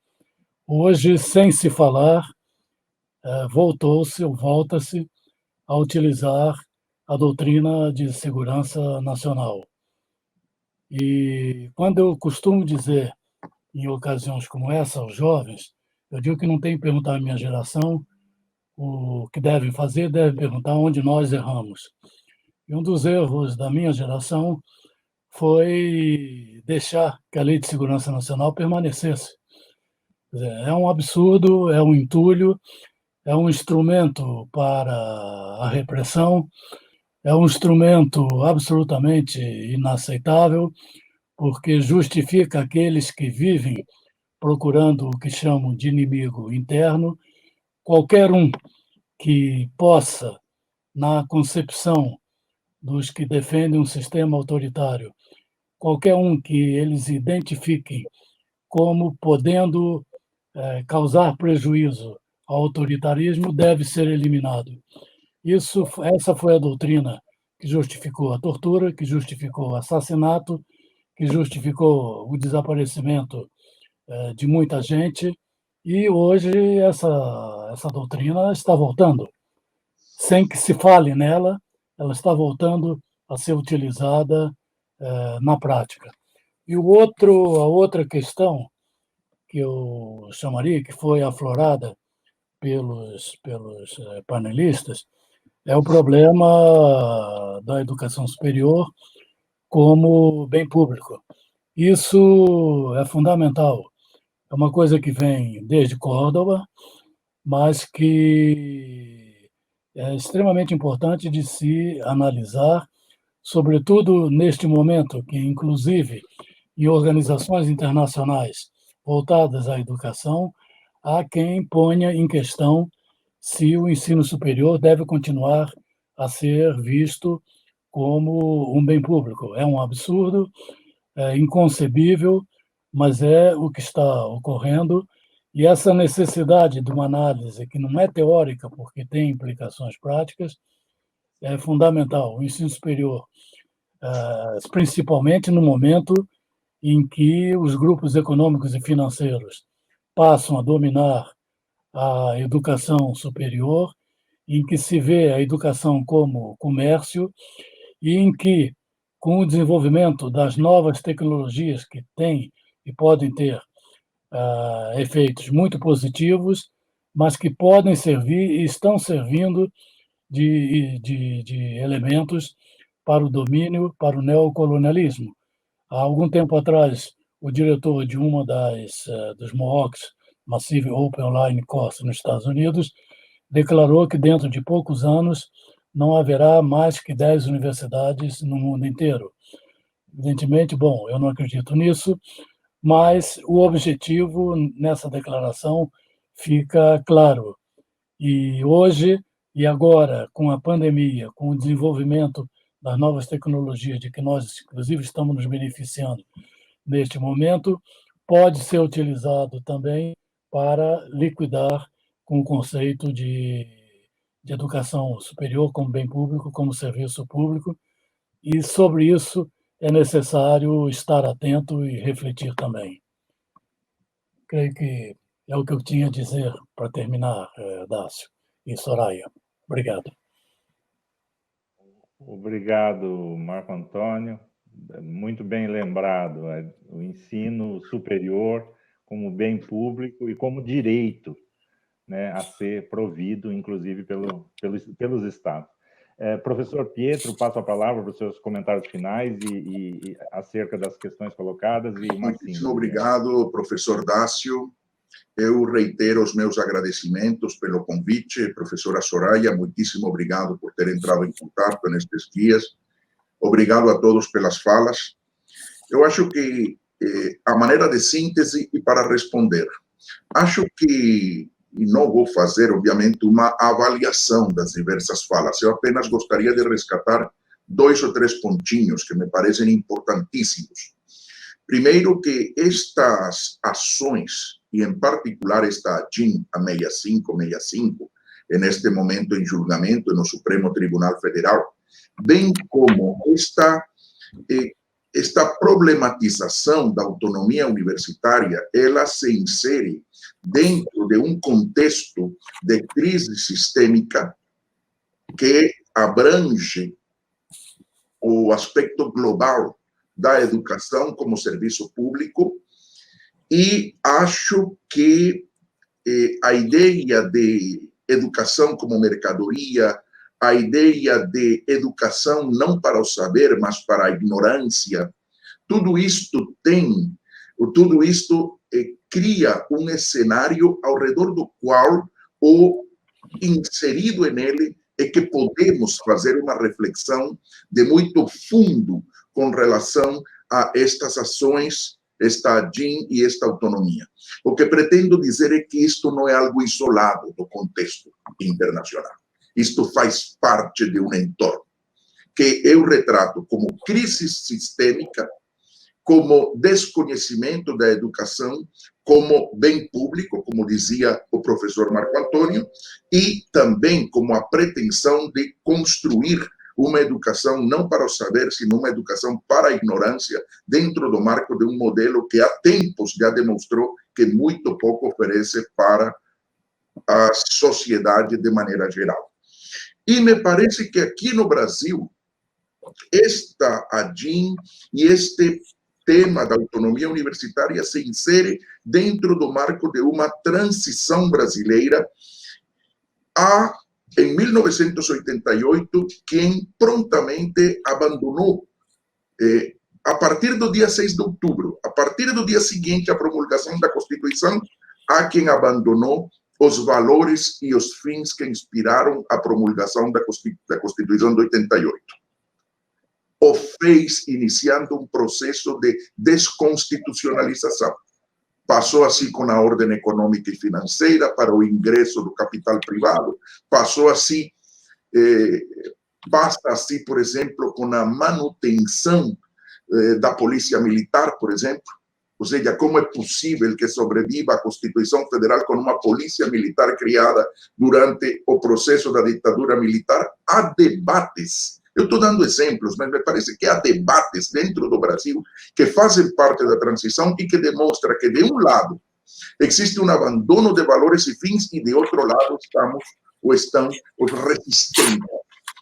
Hoje, sem se falar, volta-se a utilizar a doutrina de segurança nacional. E quando eu costumo dizer, em ocasiões como essa, aos jovens, eu digo que não tem que perguntar à minha geração o que devem fazer, devem perguntar onde nós erramos. E um dos erros da minha geração foi deixar que a Lei de Segurança Nacional permanecesse. Quer dizer, é um absurdo, é um entulho, é um instrumento para a repressão, é um instrumento absolutamente inaceitável, porque justifica aqueles que vivem procurando o que chamam de inimigo interno. Qualquer um que possa, na concepção dos que defendem um sistema autoritário, qualquer um que eles identifiquem como podendo causar prejuízo ao autoritarismo deve ser eliminado. Essa foi a doutrina que justificou a tortura, que justificou o assassinato, que justificou o desaparecimento de muita gente, e hoje essa doutrina está voltando. Sem que se fale nela, ela está voltando a ser utilizada na prática. E a outra questão que eu chamaria, que foi aflorada pelos panelistas, é o problema da educação superior como bem público. Isso é fundamental. É uma coisa que vem desde Córdoba, mas que é extremamente importante de se analisar, sobretudo neste momento, que, inclusive, em organizações internacionais voltadas à educação, há quem ponha em questão se o ensino superior deve continuar a ser visto como um bem público. É um absurdo, é inconcebível, mas é o que está ocorrendo, e essa necessidade de uma análise que não é teórica, porque tem implicações práticas, é fundamental. O ensino superior, principalmente no momento em que os grupos econômicos e financeiros passam a dominar a educação superior, em que se vê a educação como comércio, e em que, com o desenvolvimento das novas tecnologias que têm e podem ter efeitos muito positivos, mas que podem servir e estão servindo de elementos para o domínio, para o neocolonialismo. Há algum tempo atrás, o diretor de uma dos MOOCs, Massive Open Online Course, nos Estados Unidos, declarou que dentro de poucos anos não haverá mais que 10 universidades no mundo inteiro. Evidentemente, bom, eu não acredito nisso, mas o objetivo nessa declaração fica claro. E hoje e agora, com a pandemia, com o desenvolvimento das novas tecnologias de que nós, inclusive, estamos nos beneficiando neste momento, pode ser utilizado também para liquidar com o conceito de educação superior como bem público, como serviço público, e sobre isso é necessário estar atento e refletir também. Creio que é o que eu tinha a dizer para terminar, Dácio e Soraya. Obrigado. Obrigado, Marco Antônio. Muito bem lembrado, o ensino superior como bem público e como direito, né, a ser provido, inclusive, pelos Estados. Professor Pietro, passo a palavra para os seus comentários finais e acerca das questões colocadas. E muitíssimo obrigado, professor Dácio. Eu reitero os meus agradecimentos pelo convite. Professora Soraya, muitíssimo obrigado por ter entrado em contato nestes dias. Obrigado a todos pelas falas. Eu acho que a maneira de síntese e para responder, acho que, e não vou fazer, obviamente, uma avaliação das diversas falas, eu apenas gostaria de resgatar 2 ou 3 pontinhos que me parecem importantíssimos. Primeiro, que estas ações, e em particular esta ADIM, a 6565, neste momento em julgamento no Supremo Tribunal Federal, bem como esta problematização da autonomia universitária, ela se insere dentro de um contexto de crise sistêmica que abrange o aspecto global da educação como serviço público, e acho que a ideia de educação como mercadoria, a ideia de educação não para o saber, mas para a ignorância, tudo isto cria um cenário ao redor do qual, inserido nele, é que podemos fazer uma reflexão de muito fundo com relação a estas ações, esta ADIM e esta autonomia. O que pretendo dizer é que isto não é algo isolado do contexto internacional. Isto faz parte de um entorno que eu retrato como crise sistêmica, como desconhecimento da educação, como bem público, como dizia o professor Marco Antônio, e também como a pretensão de construir uma educação não para o saber, sino uma educação para a ignorância, dentro do marco de um modelo que há tempos já demonstrou que muito pouco oferece para a sociedade de maneira geral. E me parece que aqui no Brasil, esta ADIM e este tema da autonomia universitária se insere dentro do marco de uma transição brasileira em 1988, quem prontamente abandonou, a partir do dia 6 de outubro, a partir do dia seguinte à promulgação da Constituição, há quem abandonou os valores e os fins que inspiraram a promulgação da Constituição de 88. O fez iniciando um processo de desconstitucionalização. Passou assim com a ordem econômica e financeira para o ingresso do capital privado, passou assim, passa assim, por exemplo, com a manutenção da polícia militar, por exemplo. Ou seja, como é possível que sobreviva a Constituição Federal com uma polícia militar criada durante o processo da ditadura militar? Há debates. Eu estou dando exemplos, mas me parece que há debates dentro do Brasil que fazem parte da transição e que demonstra que, de um lado, existe um abandono de valores e fins, e, de outro lado, estão os resistentes.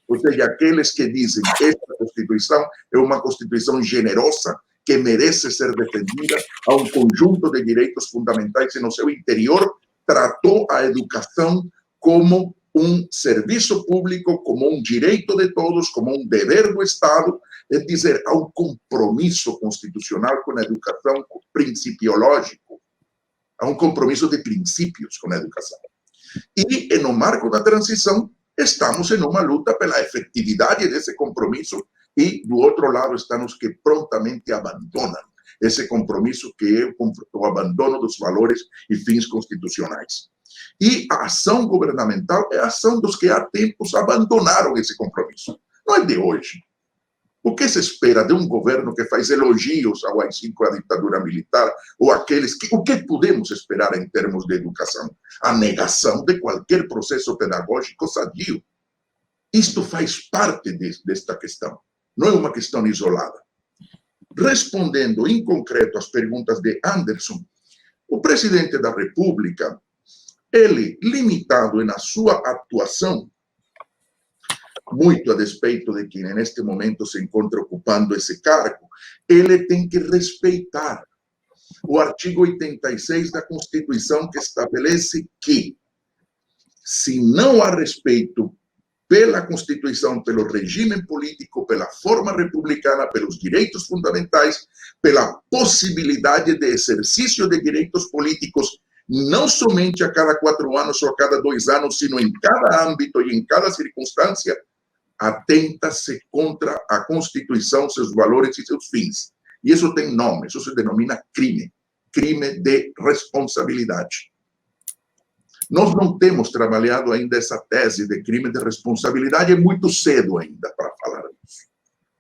Ou seja, aqueles que dizem que esta Constituição é uma Constituição generosa, que merece ser defendida, a um conjunto de direitos fundamentais e no seu interior, tratou a educação como um serviço público, como um direito de todos, como um dever do Estado, é dizer, há um compromisso constitucional com a educação principiológico, há um compromisso de princípios com a educação. E, no marco da transição, estamos em uma luta pela efetividade desse compromisso, e, do outro lado, estão os que prontamente abandonam esse compromisso, que é o abandono dos valores e fins constitucionais. E a ação governamental é a ação dos que há tempos abandonaram esse compromisso. Não é de hoje. O que se espera de um governo que faz elogios ao AI-5, à ditadura militar, ou aqueles que... O que podemos esperar em termos de educação? A negação de qualquer processo pedagógico sadio. Isto faz parte desta questão. Não é uma questão isolada. Respondendo em concreto às perguntas de Anderson, o presidente da República, ele, limitado na sua atuação, muito a despeito de quem neste momento se encontra ocupando esse cargo, ele tem que respeitar o artigo 86 da Constituição, que estabelece que, se não há respeito pela Constituição, pelo regime político, pela forma republicana, pelos direitos fundamentais, pela possibilidade de exercício de direitos políticos não somente a cada 4 anos ou a cada 2 anos, sino em cada âmbito e em cada circunstância, atenta-se contra a Constituição, seus valores e seus fins. E isso tem nome, isso se denomina crime, crime de responsabilidade. Nós não temos trabalhado ainda essa tese de crime de responsabilidade, é muito cedo ainda para falar disso.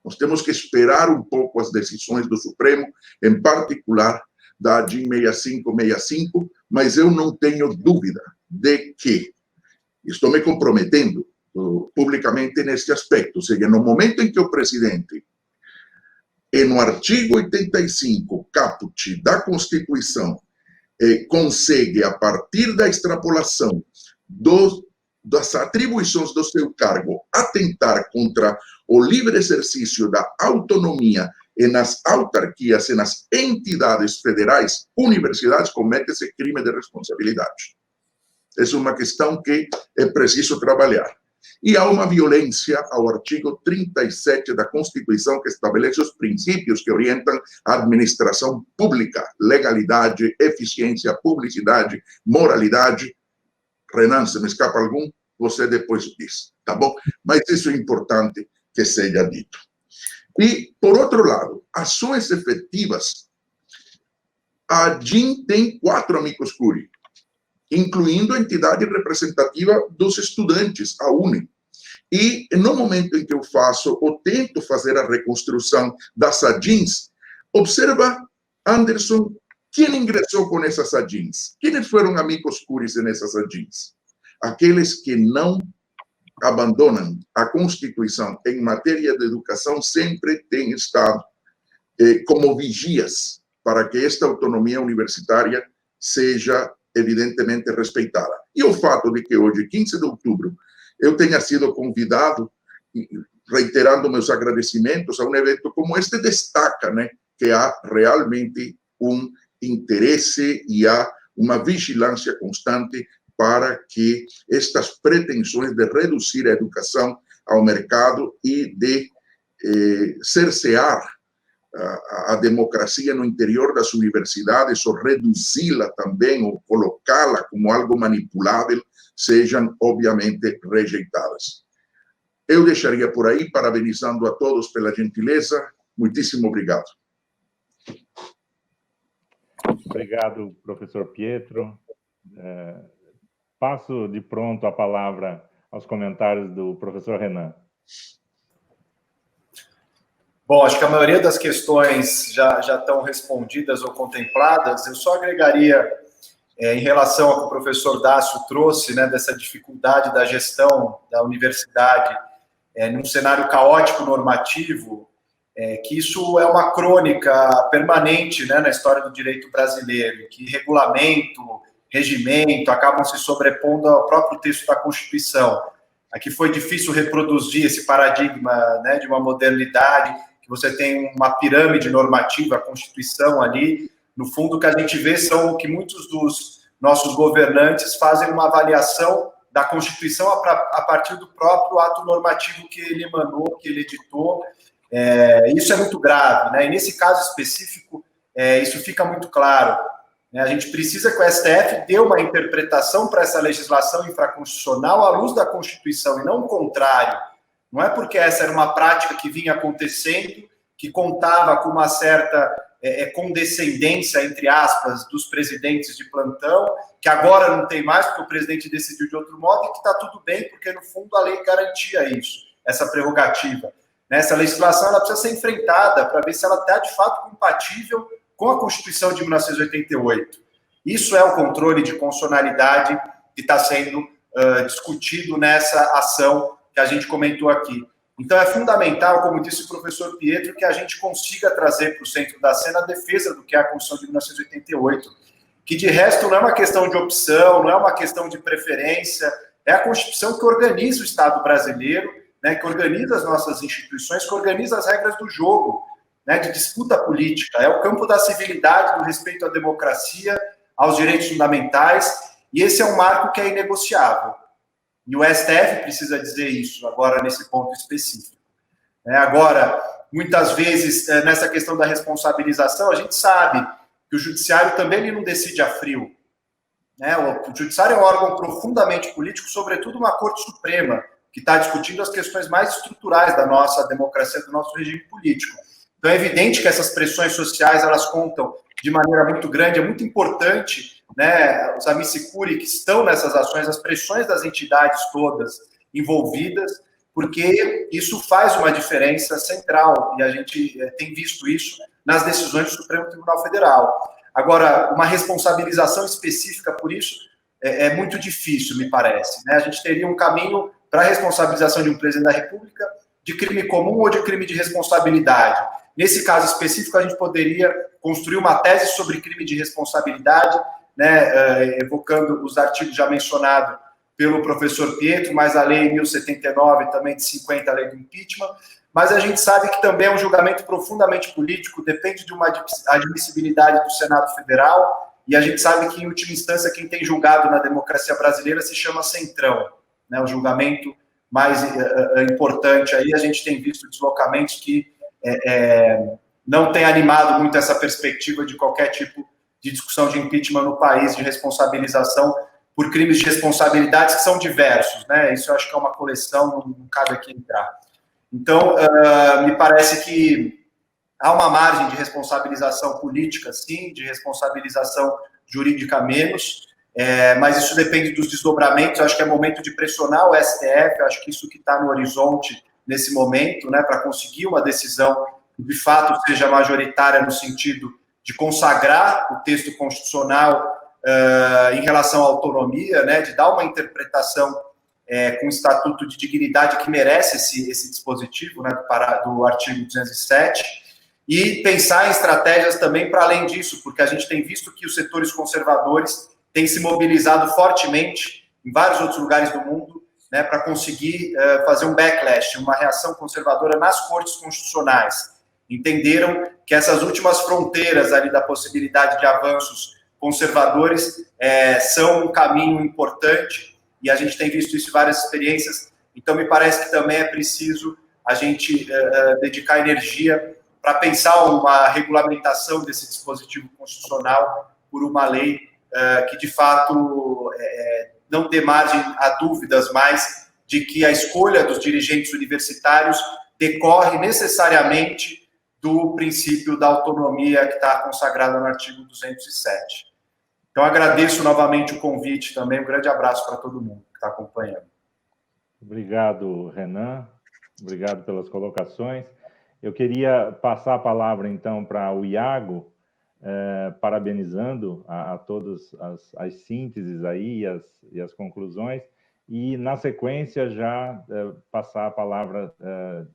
Nós temos que esperar um pouco as decisões do Supremo, em particular da ADIM 6565, mas eu não tenho dúvida de que estou me comprometendo publicamente neste aspecto, ou seja, no momento em que o presidente, no artigo 85, caput da Constituição, consegue, a partir da extrapolação das atribuições do seu cargo, atentar contra o livre exercício da autonomia e nas autarquias e nas entidades federais, universidades, comete-se crime de responsabilidade. Essa é uma questão que é preciso trabalhar. E há uma violência ao artigo 37 da Constituição, que estabelece os princípios que orientam a administração pública, legalidade, eficiência, publicidade, moralidade. Renan, se me escapa algum, você depois diz, tá bom? Mas isso é importante que seja dito. E, por outro lado, ações efetivas. A ADIM tem 4 amicus curiae, incluindo a entidade representativa dos estudantes, a UNE. E, no momento em que eu faço, ou tento fazer a reconstrução das ADIMs, observa, Anderson, quem ingressou com essas ADIMs? Quem foram amicus curiae nessas ADIMs? Aqueles que não abandonam a Constituição em matéria de educação sempre têm estado como vigias para que esta autonomia universitária seja evidentemente respeitada. E o fato de que hoje, 15 de outubro, eu tenha sido convidado, reiterando meus agradecimentos a um evento como este, destaca, né, que há realmente um interesse e há uma vigilância constante para que estas pretensões de reduzir a educação ao mercado e de cercear a democracia no interior das universidades, ou reduzi-la também, ou colocá-la como algo manipulável, sejam, obviamente, rejeitadas. Eu deixaria por aí, parabenizando a todos pela gentileza. Muitíssimo obrigado. Obrigado, professor Pietro. Passo de pronto a palavra aos comentários do professor Renan. Bom, acho que a maioria das questões já estão respondidas ou contempladas. Eu só agregaria, em relação ao que o professor Dácio trouxe, né, dessa dificuldade da gestão da universidade num cenário caótico normativo, que isso é uma crônica permanente, né, na história do direito brasileiro, que regulamento, regimento acabam se sobrepondo ao próprio texto da Constituição. Aqui foi difícil reproduzir esse paradigma, né, de uma modernidade, que você tem uma pirâmide normativa, a Constituição ali. No fundo, o que a gente vê são que muitos dos nossos governantes fazem uma avaliação da Constituição a partir do próprio ato normativo que ele emanou, que ele editou. Isso é muito grave, né? E nesse caso específico, isso fica muito claro. A gente precisa que o STF dê uma interpretação para essa legislação infraconstitucional à luz da Constituição, e não o contrário. Não é porque essa era uma prática que vinha acontecendo, que contava com uma certa condescendência, entre aspas, dos presidentes de plantão, que agora não tem mais, porque o presidente decidiu de outro modo, e que está tudo bem, porque, no fundo, a lei garantia isso, essa prerrogativa. Essa legislação ela precisa ser enfrentada para ver se ela está, de fato, compatível com a Constituição de 1988. Isso é o controle de constitucionalidade que está sendo discutido nessa ação que a gente comentou aqui. Então, é fundamental, como disse o professor Pietro, que a gente consiga trazer para o centro da cena a defesa do que é a Constituição de 1988, que, de resto, não é uma questão de opção, não é uma questão de preferência, é a Constituição que organiza o Estado brasileiro, né, que organiza as nossas instituições, que organiza as regras do jogo, né, de disputa política. É o campo da civilidade, do respeito à democracia, aos direitos fundamentais, e esse é um marco que é inegociável. E o STF precisa dizer isso agora nesse ponto específico. Agora, muitas vezes, nessa questão da responsabilização, a gente sabe que o judiciário também ele não decide a frio. né? O judiciário é um órgão profundamente político, sobretudo uma Corte Suprema, que está discutindo as questões mais estruturais da nossa democracia, do nosso regime político. Então, é evidente que essas pressões sociais, elas contam de maneira muito grande, é muito importante, né, os amici curiae que estão nessas ações, as pressões das entidades todas envolvidas, porque isso faz uma diferença central, e a gente tem visto isso nas decisões do Supremo Tribunal Federal. Agora, uma responsabilização específica por isso é muito difícil, me parece, né? A gente teria um caminho para a responsabilização de um presidente da República de crime comum ou de crime de responsabilidade. Nesse caso específico, a gente poderia construir uma tese sobre crime de responsabilidade, né, evocando os artigos já mencionados pelo professor Pietro, mas a lei 1079, também de 50, a lei do impeachment. Mas a gente sabe que também é um julgamento profundamente político, depende de uma admissibilidade do Senado Federal, e a gente sabe que, em última instância, quem tem julgado na democracia brasileira se chama Centrão, né, o julgamento mais importante aí. A gente tem visto deslocamentos que não tem animado muito essa perspectiva de qualquer tipo de discussão de impeachment no país, de responsabilização por crimes de responsabilidades que são diversos, né? Isso eu acho que é uma coleção, não cabe aqui entrar. Então, me parece que há uma margem de responsabilização política, sim, de responsabilização jurídica menos, mas isso depende dos desdobramentos. Eu acho que é momento de pressionar o STF, eu acho que isso que está no horizonte nesse momento, né, para conseguir uma decisão que, de fato, seja majoritária no sentido de consagrar o texto constitucional em relação à autonomia, né, de dar uma interpretação com o Estatuto de Dignidade que merece esse dispositivo, né, do artigo 207, e pensar em estratégias também para além disso, porque a gente tem visto que os setores conservadores têm se mobilizado fortemente em vários outros lugares do mundo, né, para conseguir fazer um backlash, uma reação conservadora nas cortes constitucionais. Entenderam que essas últimas fronteiras ali da possibilidade de avanços conservadores são um caminho importante, e a gente tem visto isso em várias experiências. Então, me parece que também é preciso a gente dedicar energia para pensar uma regulamentação desse dispositivo constitucional por uma lei que, de fato, não dê margem a dúvidas mais de que a escolha dos dirigentes universitários decorre necessariamente do princípio da autonomia que está consagrado no artigo 207. Então, agradeço novamente o convite também, um grande abraço para todo mundo que está acompanhando. Obrigado, Renan, obrigado pelas colocações. Eu queria passar a palavra, então, para o Iago, parabenizando a todas as sínteses aí e as conclusões, e, na sequência, já passar a palavra,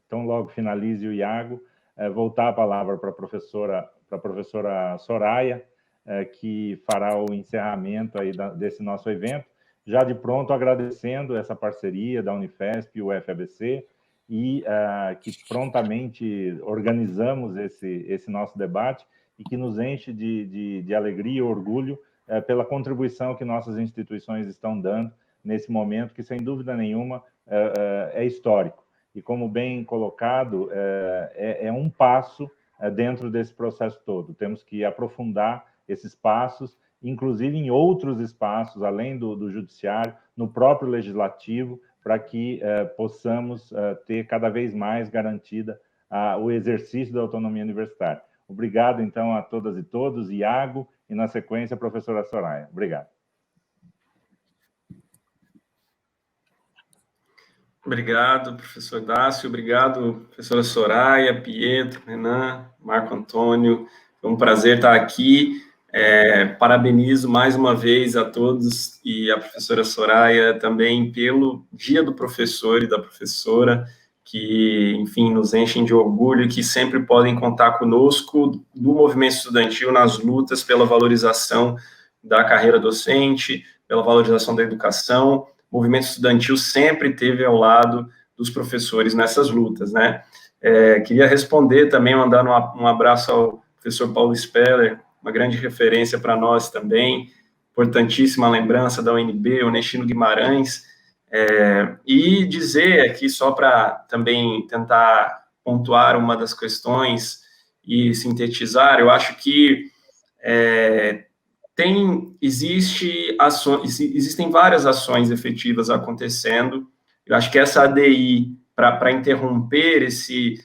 tão logo finalize o Iago, voltar a palavra para a professora Soraya, que fará o encerramento aí desse nosso evento, já de pronto agradecendo essa parceria da Unifesp e o FABC, e que prontamente organizamos esse nosso debate e que nos enche de alegria e orgulho pela contribuição que nossas instituições estão dando nesse momento, que, sem dúvida nenhuma, é histórico. E, como bem colocado, é um passo dentro desse processo todo. Temos que aprofundar esses passos, inclusive em outros espaços, além do judiciário, no próprio legislativo, para que possamos ter cada vez mais garantida o exercício da autonomia universitária. Obrigado, então, a todas e todos. Iago, e, na sequência, a professora Soraya. Obrigado. Obrigado, professor Dácio. Obrigado, professora Soraya, Pietro, Renan, Marco Antônio. Foi um prazer estar aqui. Parabenizo mais uma vez a todos e a professora Soraya também pelo Dia do Professor e da Professora, que, enfim, nos enchem de orgulho e que sempre podem contar conosco do movimento estudantil nas lutas pela valorização da carreira docente, pela valorização da educação. O movimento estudantil sempre esteve ao lado dos professores nessas lutas, né? Queria responder também, mandando um abraço ao professor Paulo Speller, uma grande referência para nós também, importantíssima lembrança da UNB, Onestino Guimarães, e dizer aqui, só para também tentar pontuar uma das questões e sintetizar, eu acho que existem várias ações efetivas acontecendo. Eu acho que essa ADI, para interromper esse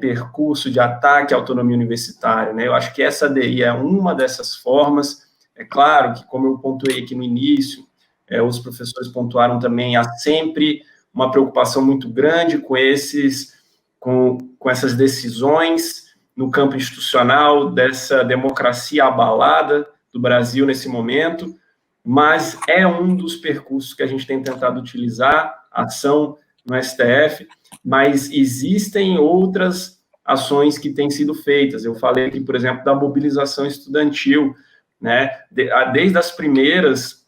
percurso de ataque à autonomia universitária, né, eu acho que essa ADI é uma dessas formas. É claro que, como eu pontuei aqui no início, os professores pontuaram também, há sempre uma preocupação muito grande com essas decisões no campo institucional, dessa democracia abalada do Brasil nesse momento, mas é um dos percursos que a gente tem tentado utilizar, ação no STF, mas existem outras ações que têm sido feitas. Eu falei aqui, por exemplo, da mobilização estudantil, né? Desde as primeiras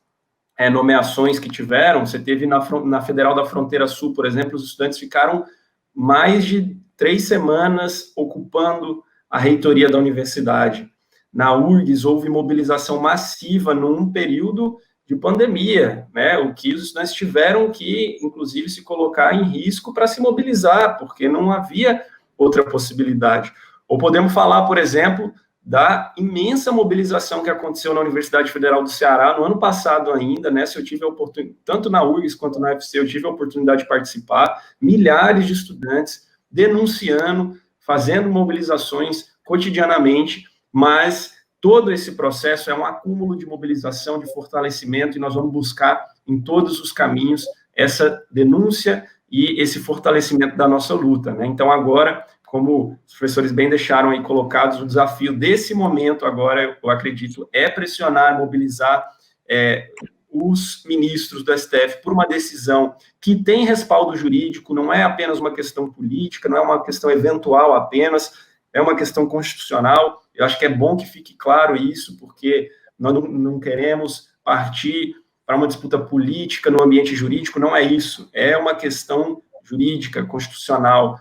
nomeações que tiveram, você teve na Federal da Fronteira Sul, por exemplo, os estudantes ficaram mais de 3 semanas ocupando a reitoria da universidade. Na URGS, houve mobilização massiva num período de pandemia, né? O que os estudantes tiveram que, inclusive, se colocar em risco para se mobilizar, porque não havia outra possibilidade. Ou podemos falar, por exemplo, da imensa mobilização que aconteceu na Universidade Federal do Ceará no ano passado ainda, né? Se eu tive a oportunidade, tanto na URGS quanto na UFC, eu tive a oportunidade de participar, milhares de estudantes denunciando, fazendo mobilizações cotidianamente, mas todo esse processo é um acúmulo de mobilização, de fortalecimento, e nós vamos buscar em todos os caminhos essa denúncia e esse fortalecimento da nossa luta, né? Então, agora, como os professores bem deixaram aí colocados, o desafio desse momento agora, eu acredito, é pressionar, mobilizar os ministros do STF por uma decisão que tem respaldo jurídico, não é apenas uma questão política, não é uma questão eventual apenas, é uma questão constitucional. Eu acho que é bom que fique claro isso, porque nós não queremos partir para uma disputa política no ambiente jurídico, não é isso, é uma questão jurídica, constitucional,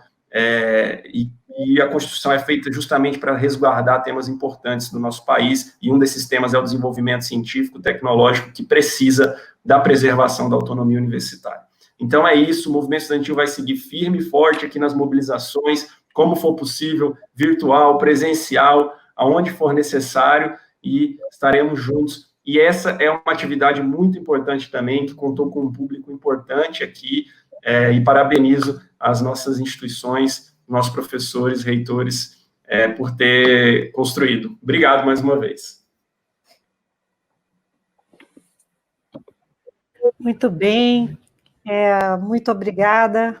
e a Constituição é feita justamente para resguardar temas importantes do nosso país, e um desses temas é o desenvolvimento científico, tecnológico, que precisa da preservação da autonomia universitária. Então é isso, o movimento estudantil vai seguir firme e forte aqui nas mobilizações, como for possível, virtual, presencial, aonde for necessário, e estaremos juntos. E essa é uma atividade muito importante também, que contou com um público importante aqui, e parabenizo as nossas instituições, nossos professores, reitores, por ter construído. Obrigado mais uma vez. Muito bem, muito obrigada,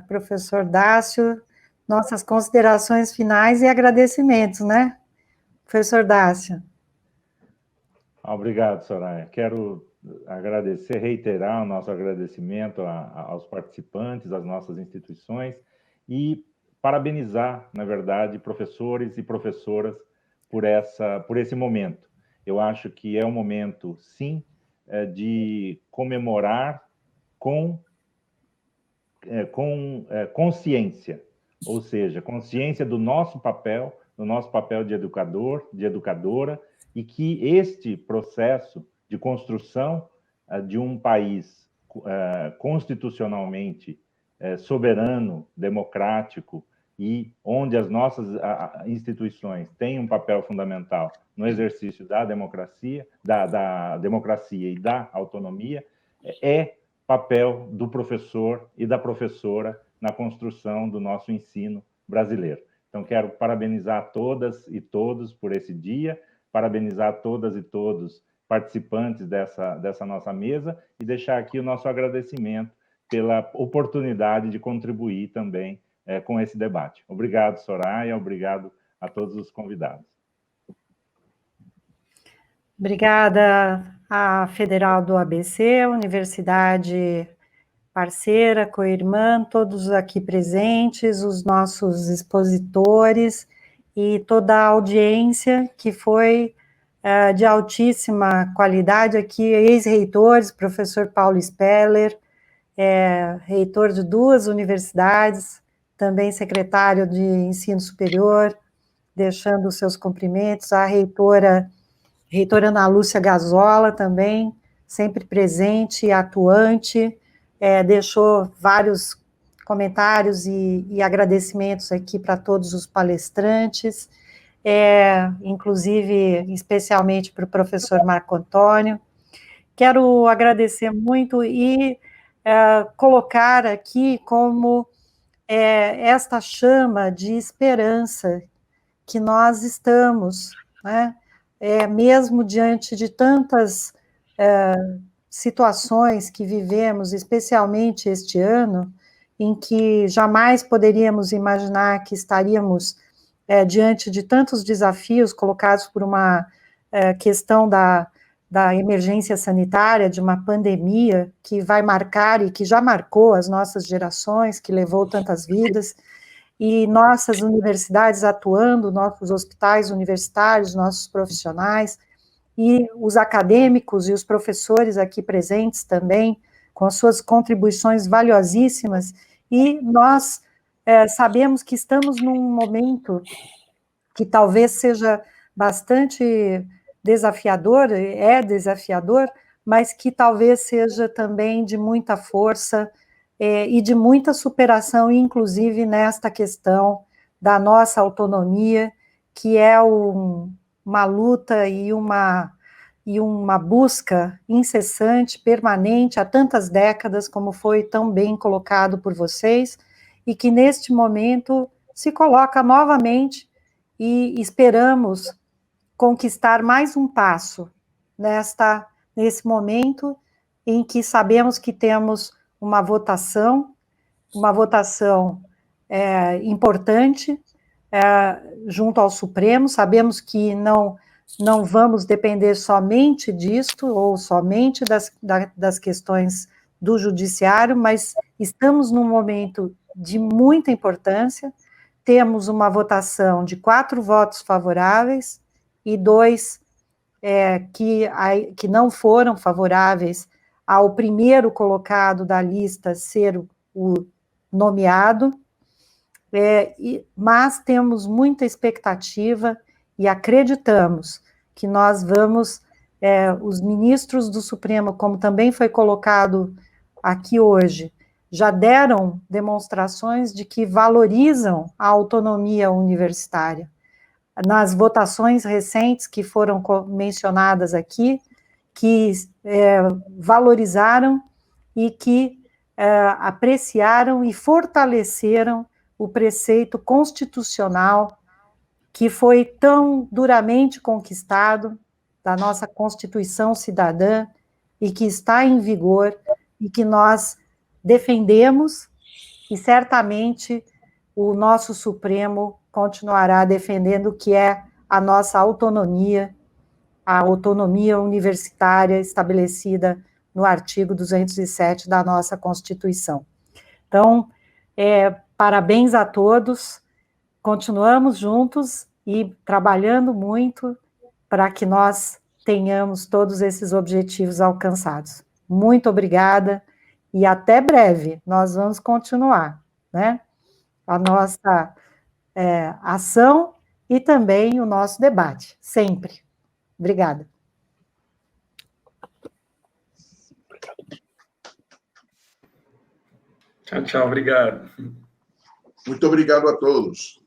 professor Dácio. Nossas considerações finais e agradecimentos, né, professor Dácio? Obrigado, Soraya. Quero agradecer, reiterar o nosso agradecimento aos participantes, às nossas instituições, e parabenizar, na verdade, professores e professoras por esse momento. Eu acho que é um momento, sim, de comemorar com consciência, ou seja, consciência do nosso papel de educador, de educadora, e que este processo de construção de um país constitucionalmente soberano, democrático, e onde as nossas instituições têm um papel fundamental no exercício da democracia, da democracia e da autonomia, é papel do professor e da professora na construção do nosso ensino brasileiro. Então, quero parabenizar todas e todos por esse dia, parabenizar todas e todos participantes dessa nossa mesa, e deixar aqui o nosso agradecimento pela oportunidade de contribuir também com esse debate. Obrigado, Soraya, obrigado a todos os convidados. Obrigada à Federal do ABC, Universidade parceira, co-irmã, todos aqui presentes, os nossos expositores e toda a audiência que foi de altíssima qualidade aqui, ex-reitores, professor Paulo Speller, reitor de 2 universidades, também secretário de Ensino Superior, deixando os seus cumprimentos, a reitora Ana Lúcia Gazola também, sempre presente e atuante, deixou vários comentários e agradecimentos aqui para todos os palestrantes. inclusive, especialmente para o professor Marco Antônio. Quero agradecer muito e colocar aqui como esta chama de esperança que nós estamos, né? Mesmo diante de tantas situações que vivemos, especialmente este ano, em que jamais poderíamos imaginar que estaríamos diante de tantos desafios colocados por uma questão da emergência sanitária, de uma pandemia que vai marcar e que já marcou as nossas gerações, que levou tantas vidas, e nossas universidades atuando, nossos hospitais universitários, nossos profissionais, e os acadêmicos e os professores aqui presentes também, com as suas contribuições valiosíssimas, e nós sabemos que estamos num momento que talvez seja bastante desafiador, desafiador, mas que talvez seja também de muita força e de muita superação, inclusive nesta questão da nossa autonomia, que é uma luta e uma busca incessante, permanente, há tantas décadas, como foi tão bem colocado por vocês, e que neste momento se coloca novamente, e esperamos conquistar mais um passo nesse momento em que sabemos que temos uma votação importante junto ao Supremo. Sabemos que não vamos depender somente disto, ou somente das questões do judiciário, mas estamos num momento de muita importância. Temos uma votação de 4 votos favoráveis e 2 que não foram favoráveis ao primeiro colocado da lista ser o nomeado, mas temos muita expectativa e acreditamos que nós vamos, os ministros do Supremo, como também foi colocado aqui hoje, já deram demonstrações de que valorizam a autonomia universitária. Nas votações recentes que foram mencionadas aqui, que valorizaram e que apreciaram e fortaleceram o preceito constitucional que foi tão duramente conquistado da nossa Constituição Cidadã e que está em vigor e que nós defendemos, e certamente o nosso Supremo continuará defendendo, que é a nossa autonomia, a autonomia universitária estabelecida no artigo 207 da nossa Constituição. Então, parabéns a todos, continuamos juntos e trabalhando muito para que nós tenhamos todos esses objetivos alcançados. Muito obrigada e até breve, nós vamos continuar, né? A nossa ação e também o nosso debate, sempre. Obrigada. Tchau, tchau, obrigado. Muito obrigado a todos.